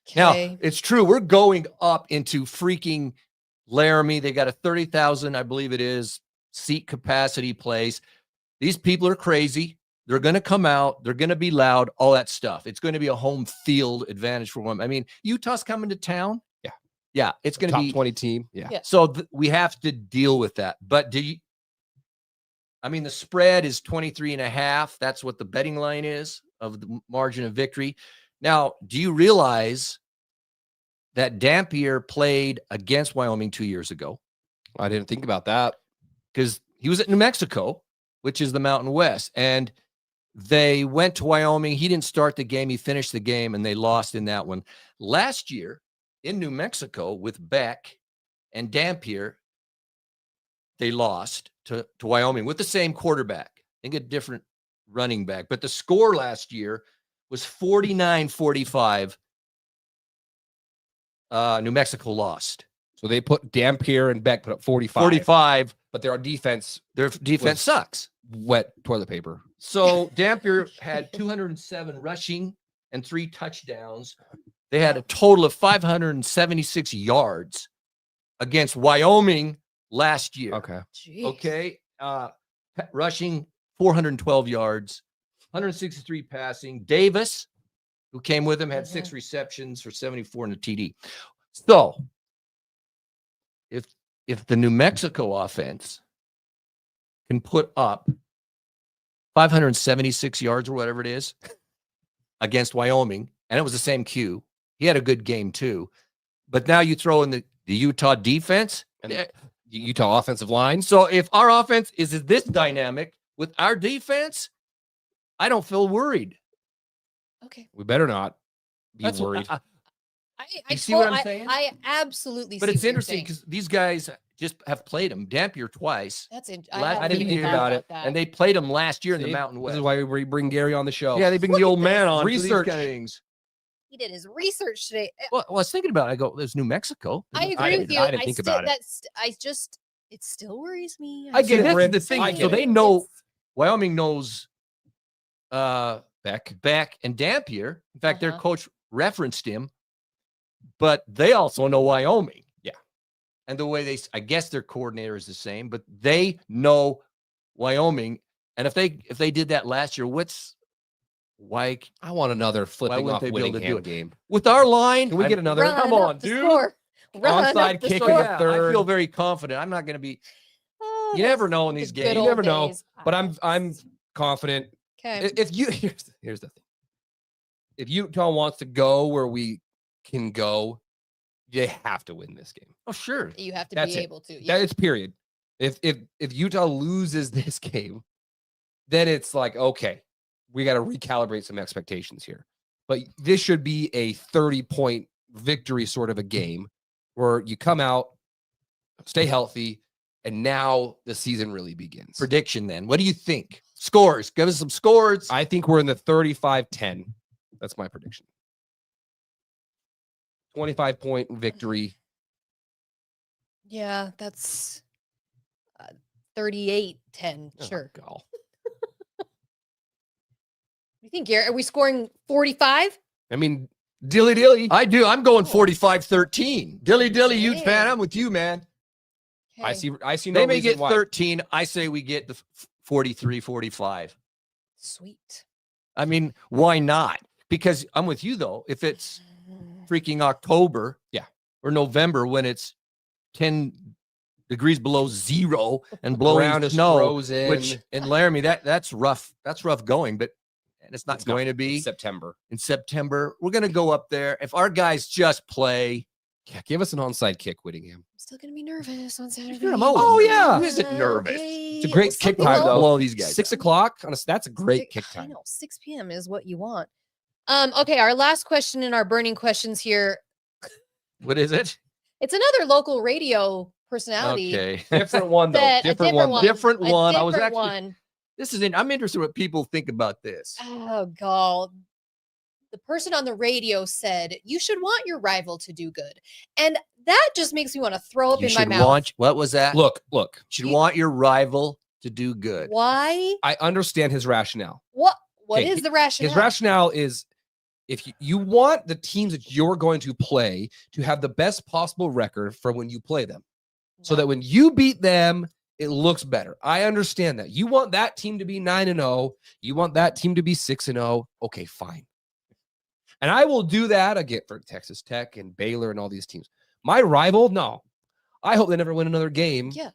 Okay. Now, it's true. We're going up into freaking Laramie. They got a 30,000, I believe it is, seat capacity place. These people are crazy. They're going to come out. They're going to be loud, all that stuff. It's going to be a home field advantage for them. I mean, Utah's coming to town. Yeah. Yeah. It's going to be top 20 team. Yeah. So we have to deal with that. But the spread is 23.5. That's what the betting line is of the margin of victory. Now, do you realize that Dampier played against Wyoming 2 years ago? I didn't think about that. Because he was at New Mexico. which is the Mountain West. And they went to Wyoming. He didn't start the game. He finished the game, and they lost in that one. Last year in New Mexico with Beck and Dampier, they lost to Wyoming with the same quarterback. I think a different running back. But the score last year was 49-45. New Mexico lost. So they put Dampier and Beck put up 45. But their defense sucks. Wet toilet paper. So Dampier had 207 rushing and 3 touchdowns. They had a total of 576 yards against Wyoming last year. Okay. Jeez. Okay. Rushing 412 yards, 163 passing. Davis, who came with him, had 6 receptions for 74 and a TD. So if the New Mexico offense can put up 576 yards or whatever it is against Wyoming, and it was the same Q, he had a good game too. But now you throw in the Utah defense and the Utah offensive line. So if our offense is this dynamic with our defense, I don't feel worried. Okay. We better not be worried. You see what I'm saying? I absolutely But see it's what you're interesting saying. because these guys just have played him. Dampier twice. That's I didn't think about it. And they played him last year in the See? Mountain This West. is why we bring Gary on the show. Yeah, they bring the old man on. Research. Kind of things. He did his research today. Well, I was thinking about it. I go, there's New Mexico. I agree with you. I didn't think about it. It still worries me. I get it. That's Brynn. the thing. I So get they it. know Wyoming knows Beck. Beck and Dampier. In fact, their Uh-huh. coach referenced him, but they also know Wyoming. Yeah. And the way I guess their coordinator is the same, but they know Wyoming. And if they did that last year, why I want another flipping wouldn't off they be able to Whittingham do it? game. with our line? Can we get another? Run Come up on, the dude. score. Run up Onside the kick score. in the Yeah, third. I feel very confident. I'm not going to be. Oh, You never that's know in the these good games. You old never know. days. But I'm confident. Okay. If you here's the thing. If Utah wants to go where we can go, they have to win this game. Oh, sure. You have to That's be it. able to. Yeah. That is period. If Utah loses this game, then it's like, okay, we got to recalibrate some expectations here. But this should be a 30-point victory sort of a game where you come out, stay healthy, and now the season really begins. Prediction then. What do you think? Scores. Give us some scores. I think we're in the 35-10. That's my prediction. 25-point victory. Yeah, that's 38-10. Sure. Oh, God. You think, Garrett? Are we scoring 45? I mean, dilly. I do. I'm going 45-13. Dilly, huge fan. Dang. I'm with you, man. I see no They may reason get why. 13. I say we get the 43-45. Sweet. I mean, why not? Because I'm with you, though. If it's freaking October, Yeah. or November when it's 10 degrees below zero and Ground blowing is snow, frozen. which in Laramie, that's rough. That's rough going, but and it's not It's going to be September. in September. We're going to go up there. If our guys just play, Yeah, give us an onside kick, Whittingham. I'm still going to be nervous on Saturday. Sure, I'm always Oh, yeah. Who isn't nervous? It's a great kick Something time, else. though. blow these guys 6 out. o'clock on that's a great kick I time. know 6 p.m. is what you want. Okay, our last question in our burning questions here. What is it? It's another local radio personality. Okay. Different one though. that- a Different one. Different A one. I was different actually. one. This is. I'm interested what people think about this. Oh God. The person on the radio said you should want your rival to do good, and that just makes me want to throw up You in my should mouth. want. What was that? Look. You should want your rival to do good. Why? I understand his rationale. What Okay, is the rationale? His rationale is if you want the teams that you're going to play to have the best possible record for when you play them, so that when you beat them, it looks better. I understand that. You want that team to be 9-0. You want that team to be 6-0. Okay, fine. And I will do that again for Texas Tech and Baylor and all these teams. My rival, no. I hope they never win another game Yeah.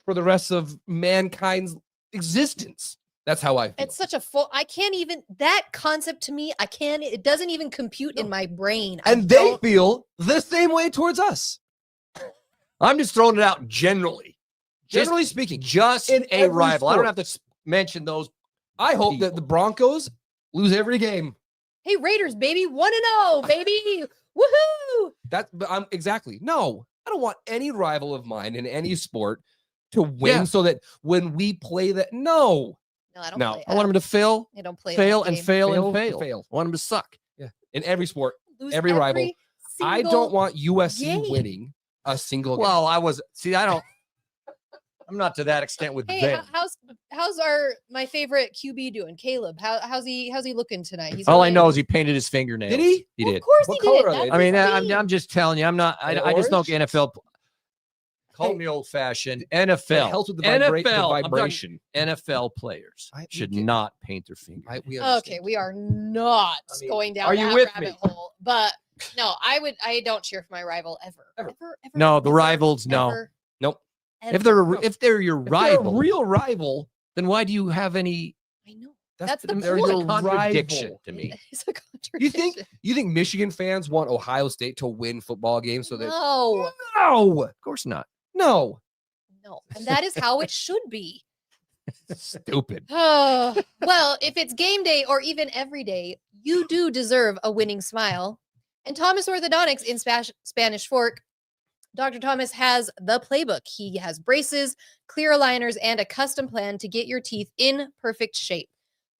for the rest of mankind's existence. That's how I feel. It's such a full. I can't even that concept to me. I can't. It doesn't even compute in my brain. I And they don't- feel the same way towards us. I'm just throwing it out generally. Generally speaking, Just in a every rival. I don't sport. have to mention those. I hope that the Broncos lose every game. Hey, Raiders, baby, 1-0, baby, woohoo! But I'm exactly no. I don't want any rival of mine in any sport to win, Yeah. so that when we play that, no, No, I don't. No. Play, I want them to fail, They don't play fail, that and game. fail, and Fail, fail. I want them to suck. yeah, in every sport, Lose every rival. I don't single want USC game. winning a single game. Well, I'm not to that extent with Hey, them. how's my favorite QB doing? Caleb, how's he looking tonight? He's All I winning? know is he painted his fingernails. Did he? He Well, did. Of course What he color did. are they? That's I mean, his I'm thing. just telling you. I'm not. I just don't get NFL. Call me old fashioned. It NFL. helps with the, NFL. I'm talking vibration. NFL players We should get- not paint their fingers. We Okay, understand. we are not I mean, going down are you that with rabbit me? hole. But no, I don't cheer for my rival ever. Ever. No, the ever, rivals, no. ever, Nope. If ever. they're your If they're a rival, real rival, then why do you have any? I know. that's the There's point. a contradiction rival. to me. It's a contradiction. You think Michigan fans want Ohio State to win football games so that No, no, Of course not. no, and that is how it should be. stupid. Oh, well, if it's game day or even every day, you do deserve a winning smile. And Thomas Orthodontics in Spanish Fork, Dr. Thomas has the playbook. He has braces, clear aligners, and a custom plan to get your teeth in perfect shape.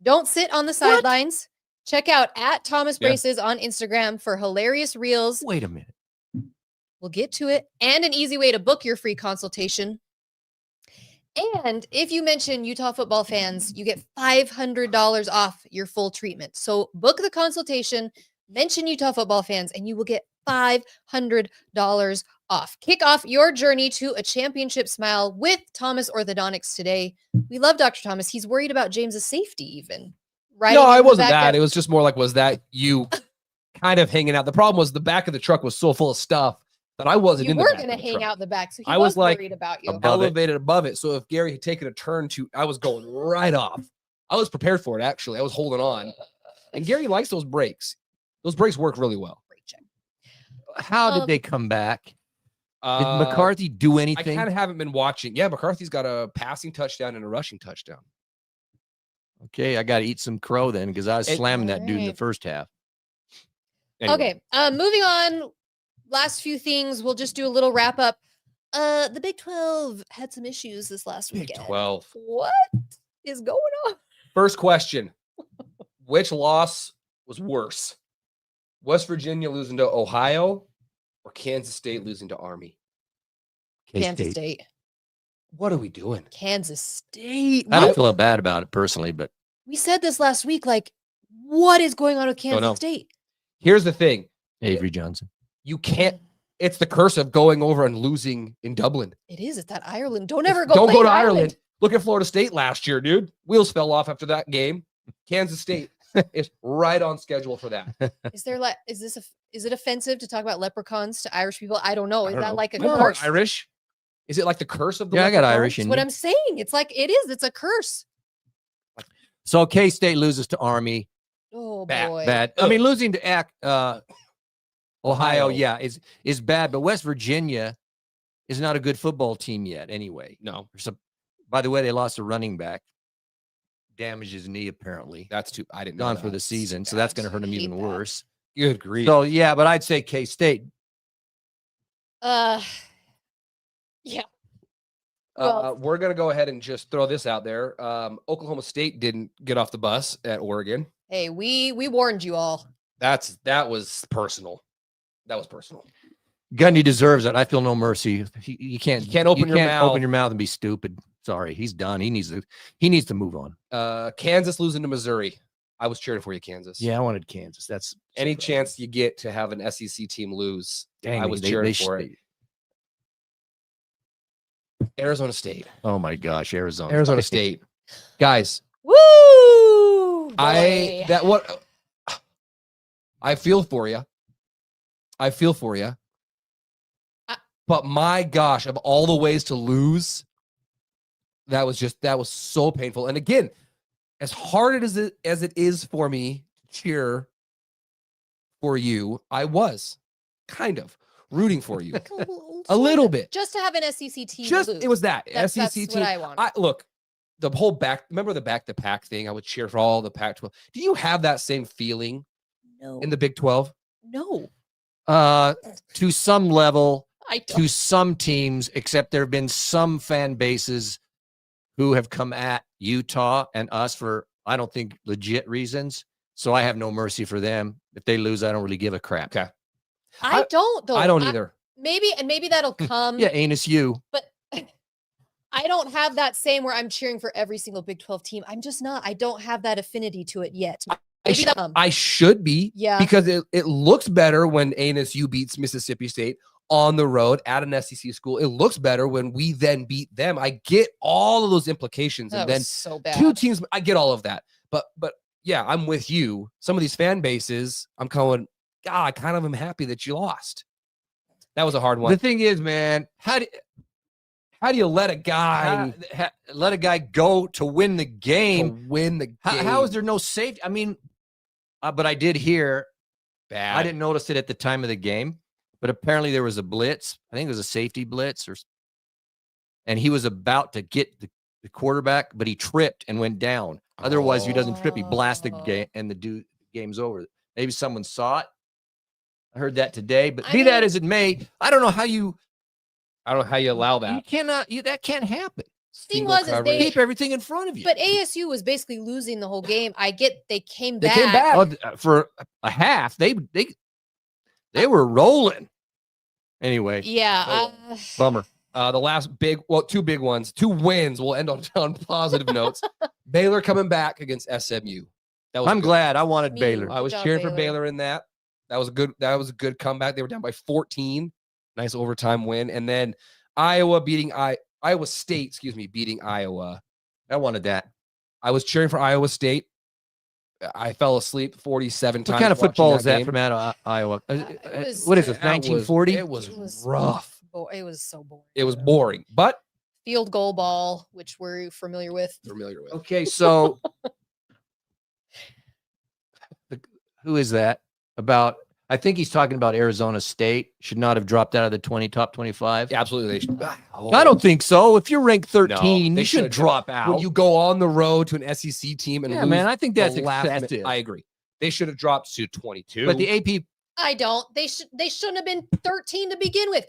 Don't sit on the sidelines. Check out at Thomas Yeah. Braces on Instagram for hilarious reels. Wait a minute. We'll get to it. And an easy way to book your free consultation. And if you mention Utah football fans, you get $500 off your full treatment. So book the consultation, mention Utah football fans, and you will get $500 off. Kick off your journey to a championship smile with Thomas Orthodontics today. We love Dr. Thomas. He's worried about James's safety even. Right? No, it wasn't that. It was just more like, was that you kind of hanging out? The problem was the back of the truck was so full of stuff that I wasn't You in the were back going to of the hang truck. out the back. So he I was was like worried about you. above it. Elevated above it. So if Gary had taken a turn I was going right off. I was prepared for it, actually. I was holding on. And Gary likes those brakes. Those brakes work really well. Great check. How did they come back? Did Uh, McCarthy do I anything? kind of haven't been watching. Yeah, McCarthy's got a passing touchdown and a rushing touchdown. Okay, I got to eat some crow then because I was slamming that dude in the Alright. first half. Anyway, Okay. Moving on. Last few things. We'll just do a little wrap up. The Big 12 had some issues this last Big weekend. 12. What is going on? First question. Which loss was worse? West Virginia losing to Ohio or Kansas State losing to Army? Kansas State. What are we doing? Kansas State. I don't feel bad about it personally, but We said this last week. Like, what is going on with Kansas know. State? Here's the thing. Avery Johnson. You can't. It's the curse of going over and losing in Dublin. It is. It's that Ireland. Don't ever go. Don't play go in to Ireland. Look at Florida State last year, dude. Wheels fell off after that game. Kansas State is right on schedule for that. Is there like? Is it offensive to talk about leprechauns to Irish people? I don't know. Is I don't that know. like a My part curse? Irish? Is it like the curse of the Yeah, I got leprechauns? Irish That's in what me. I'm saying. It's like it is. It's a curse. So K-State loses to Army. Oh Bad, boy. Bad. I mean, losing to Ohio, Ohio. yeah, is bad. But West Virginia is not a good football team yet. Anyway, No, by the way, they lost a running back, damaged his knee apparently, that's too. I didn't know gone that. for the season. So that's going to hurt him Hate even that. worse. Good grief. So yeah, but I'd say K-State. Yeah. well- We're gonna go ahead and just throw this out there. Oklahoma State didn't get off the bus at Oregon. Hey, we warned you all. That was personal. That was personal. Gundy deserves it. I feel no mercy. You can't open your mouth. open your mouth and be stupid. Sorry, he's done. He needs to move on. Kansas losing to Missouri. I was cheering for you, Kansas. Yeah, I wanted Kansas. That's Any chance you get to have an SEC team lose, Dang, I was they cheering sh- for it. Arizona State. Oh my gosh, Arizona. Arizona State. Guys, Woo! Boy. I feel for you. I feel for you. But my gosh, of all the ways to lose, that was so painful. And again, as hard as it is for me to cheer for you, I was kind of rooting for you a little bit. Just to have an SEC team. Just lose. it was that That's SEC team. what I want. Look, the whole remember the back-to-pack thing? I would cheer for all the Pac-12. Do you have that same feeling No. in the Big 12? No. To some level, I to don't. some teams, except there have been some fan bases who have come at Utah and us for, I don't think, legit reasons. So I have no mercy for them. If they lose, I don't really give a crap. Okay. I don't though. I don't either. Maybe that'll come. Yeah, anus you. But I don't have that same where I'm cheering for every single Big 12 team. I'm just not. I don't have that affinity to it yet. I should be. Yeah. Because it looks better when ANSU beats Mississippi State on the road at an SEC school. It looks better when we then beat them. I get all of those implications. That And then was so bad. two teams, I get all of that. But yeah, I'm with you. Some of these fan bases, I'm going, God, I kind of am happy that you lost. That was a hard one. The thing is, man, how do you let a guy let a guy go to win the game? How is there no safety? I mean, but I did hear, bad? I didn't notice it at the time of the game, but apparently there was a blitz. I think it was a safety blitz, and he was about to get the quarterback, but he tripped and went down. Otherwise, if he doesn't trip, he blasts the game, and the game's over. Maybe someone saw it. I heard that today, but be that as it may, I don't know how you allow that. You cannot. That can't happen. Thing was, is they keep everything in front of you. But ASU was basically losing the whole game. I get they came They back. came back. Oh, for a half. They were rolling. Anyway. Yeah. Bummer. The last two big ones, 2 wins. We'll end on positive notes. Baylor coming back against SMU. I'm glad. I wanted Baylor. I was cheering for Baylor in that. That was a good comeback. They were down by 14. Nice overtime win. And then Iowa State, beating Iowa. I wanted that. I was cheering for Iowa State. I fell asleep 47 times. What kind of football is that game. from Iowa? What is it? 1940? It was rough. It was so boring. It was boring, but field goal ball, which we're familiar with. Okay, so who is that? I think he's talking about Arizona State should not have dropped out of the top 25. Yeah, absolutely. They should. I don't think so. If you're ranked 13, they should drop out. When you go on the road to an SEC team and lose, man, I think that's excessive. I agree. They should have dropped to 22. But the AP, I don't. They shouldn't have been 13 to begin with.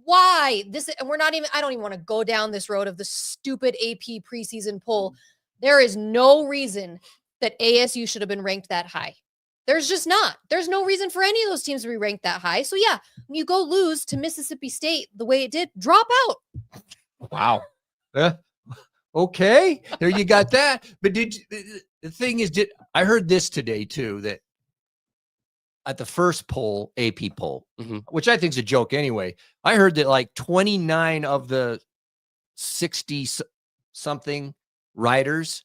Why? I don't even want to go down this road of the stupid AP preseason poll. There is no reason that ASU should have been ranked that high. There's just not. There's no reason for any of those teams to be ranked that high. So yeah, when you go lose to Mississippi State the way it did, drop out. Wow. Okay, there you got that. But the thing is, I heard this today too, that at the first poll, AP poll, which I think is a joke anyway, I heard that like 29 of the 60 something writers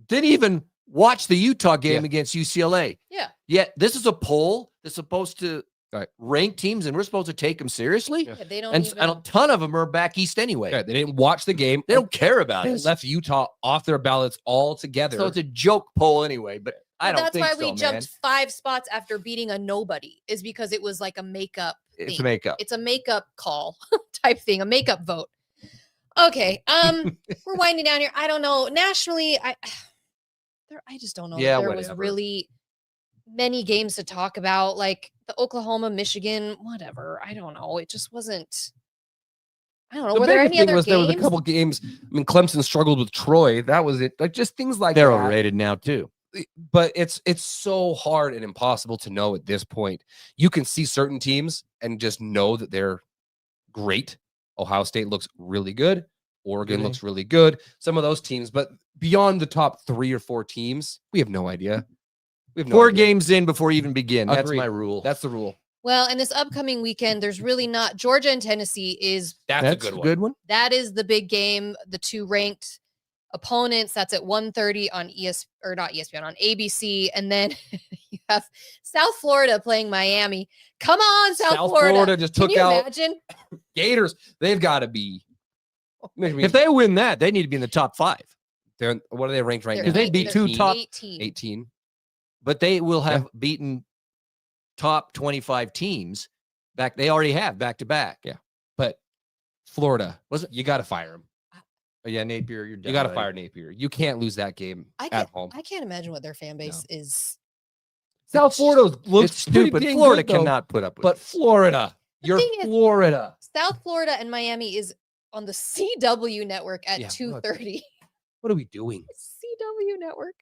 didn't even watch the Utah game against UCLA. Yeah. Yet this is a poll that's supposed to rank teams, and we're supposed to take them seriously. Yeah, they don't. And a ton of them are back east anyway. Yeah, they didn't watch the game. They don't care about it. They left Utah off their ballots altogether. So it's a joke poll anyway. But I don't think so. That's why we jumped 5 spots after beating a nobody. Is because it was like a makeup. It's a makeup. It's a makeup call type thing. A makeup vote. Okay. We're winding down here. I don't know. Nationally, I just don't know. Yeah, there was really many games to talk about, like the Oklahoma, Michigan, whatever. I don't know. It just wasn't. I don't know. The Were there biggest any thing other was games? there was a couple games. I mean, Clemson struggled with Troy. That was it. Like just things like they're that. overrated now too. But it's so hard and impossible to know at this point. You can see certain teams and just know that they're great. Ohio State looks really good. Oregon looks really good. Some of those teams, but beyond the top 3 or 4 teams, we have no idea. We have no 4 idea. games in before you even begin. That's Agreed. my rule. That's the rule. Well, and this upcoming weekend, there's really not. Georgia and Tennessee is. That's a good one. That is the big game. The 2 ranked opponents. That's at 1:30 on on ABC, and then you have South Florida playing Miami. Come on, South Florida just took Can you out imagine? Gators. They've got to be. If they win that, they need to be in the top 5. What are they ranked right now? Because they beat 2 top 18. But they will have beaten top 25 teams back. They already have back to back. Yeah. But Florida, you got to fire them. Yeah, Napier, you're done. You got to buddy. fire Napier. You can't lose that game at home. I can't imagine what their fan base is. South Florida looks It's stupid. pretty Florida good, though. cannot put up with But it. Florida, you're thing is- Florida. South Florida and Miami is on the CW network at Yeah, 2:30. What are we doing? CW network.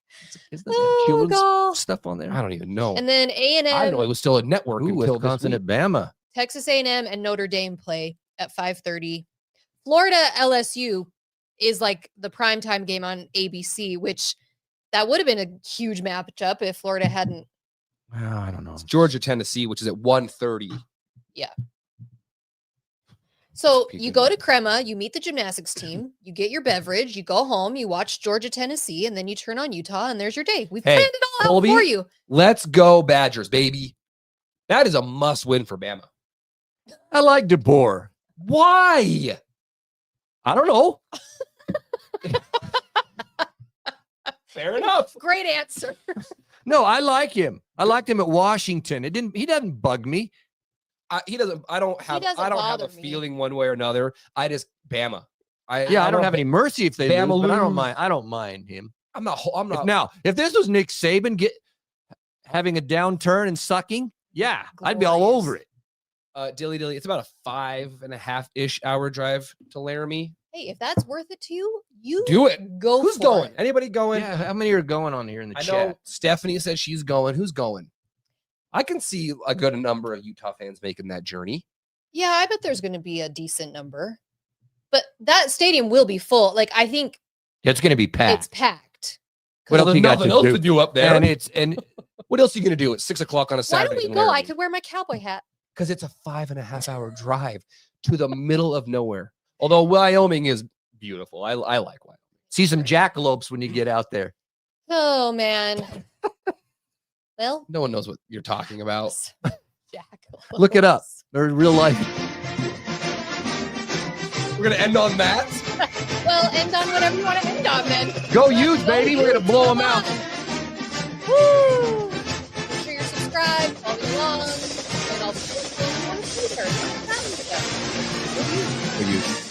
Is Oh, children's gosh. stuff on there? I don't even know. And then I didn't know A&M, it was still a network Ooh, until Wisconsin this at week. Bama. Texas A&M and Notre Dame play at 5:30. Florida LSU is like the primetime game on ABC, which that would have been a huge matchup if Florida hadn't. Well, I don't know. It's Georgia, Tennessee, which is at 1:30. So Peak you of go the- to Crema, you meet the gymnastics team, you get your beverage, you go home, you watch Georgia, Tennessee, and then you turn on Utah, and there's your day. We've Hey, planned it all Colby, out for you. Let's go Badgers, baby. That is a must win for Bama. I like DeBoer. Why? I don't know. Fair enough. Great answer. No, I like him. I liked him at Washington. He doesn't bug me. He doesn't. I don't have. doesn't I don't have a bother me. feeling one way or another. I just Bama. I don't have any mercy if they Bama lose, but I don't lose. mind. I don't mind him. I'm not. I'm not. Now, if this was Nick Saban having a downturn and sucking, yeah, I'd be all Glorious. over it. Dilly. It's about a 5.5-ish hour drive to Laramie. Hey, if that's worth it to you, you Do it. Go Who's for going? it. Anybody going? Yeah, how many are going on here in the I chat? know Stephanie says she's going. Who's going? I can see a good number of Utah fans making that journey. Yeah, I bet there's going to be a decent number. But that stadium will be full. Like, I think It's going to be packed. it's packed. What else There's you got nothing to else do? to do up there. And What else are you gonna do at 6 o'clock on a Why Saturday? don't we go? I could wear my cowboy hat. Because it's a 5.5-hour drive to the middle of nowhere. Although Wyoming is beautiful. I like Wyoming. see some jackalopes when you get out there. Oh, man. Well, No one knows what you're talking about. jackalope. Look it up. They're in real life. We're gonna end on that. Well, end on whatever you want to end on, then. Go Utes, baby. We're going to blow them out. Woo! Make sure you're subscribed, follow along, and I'll see you on Twitter. Go Utes.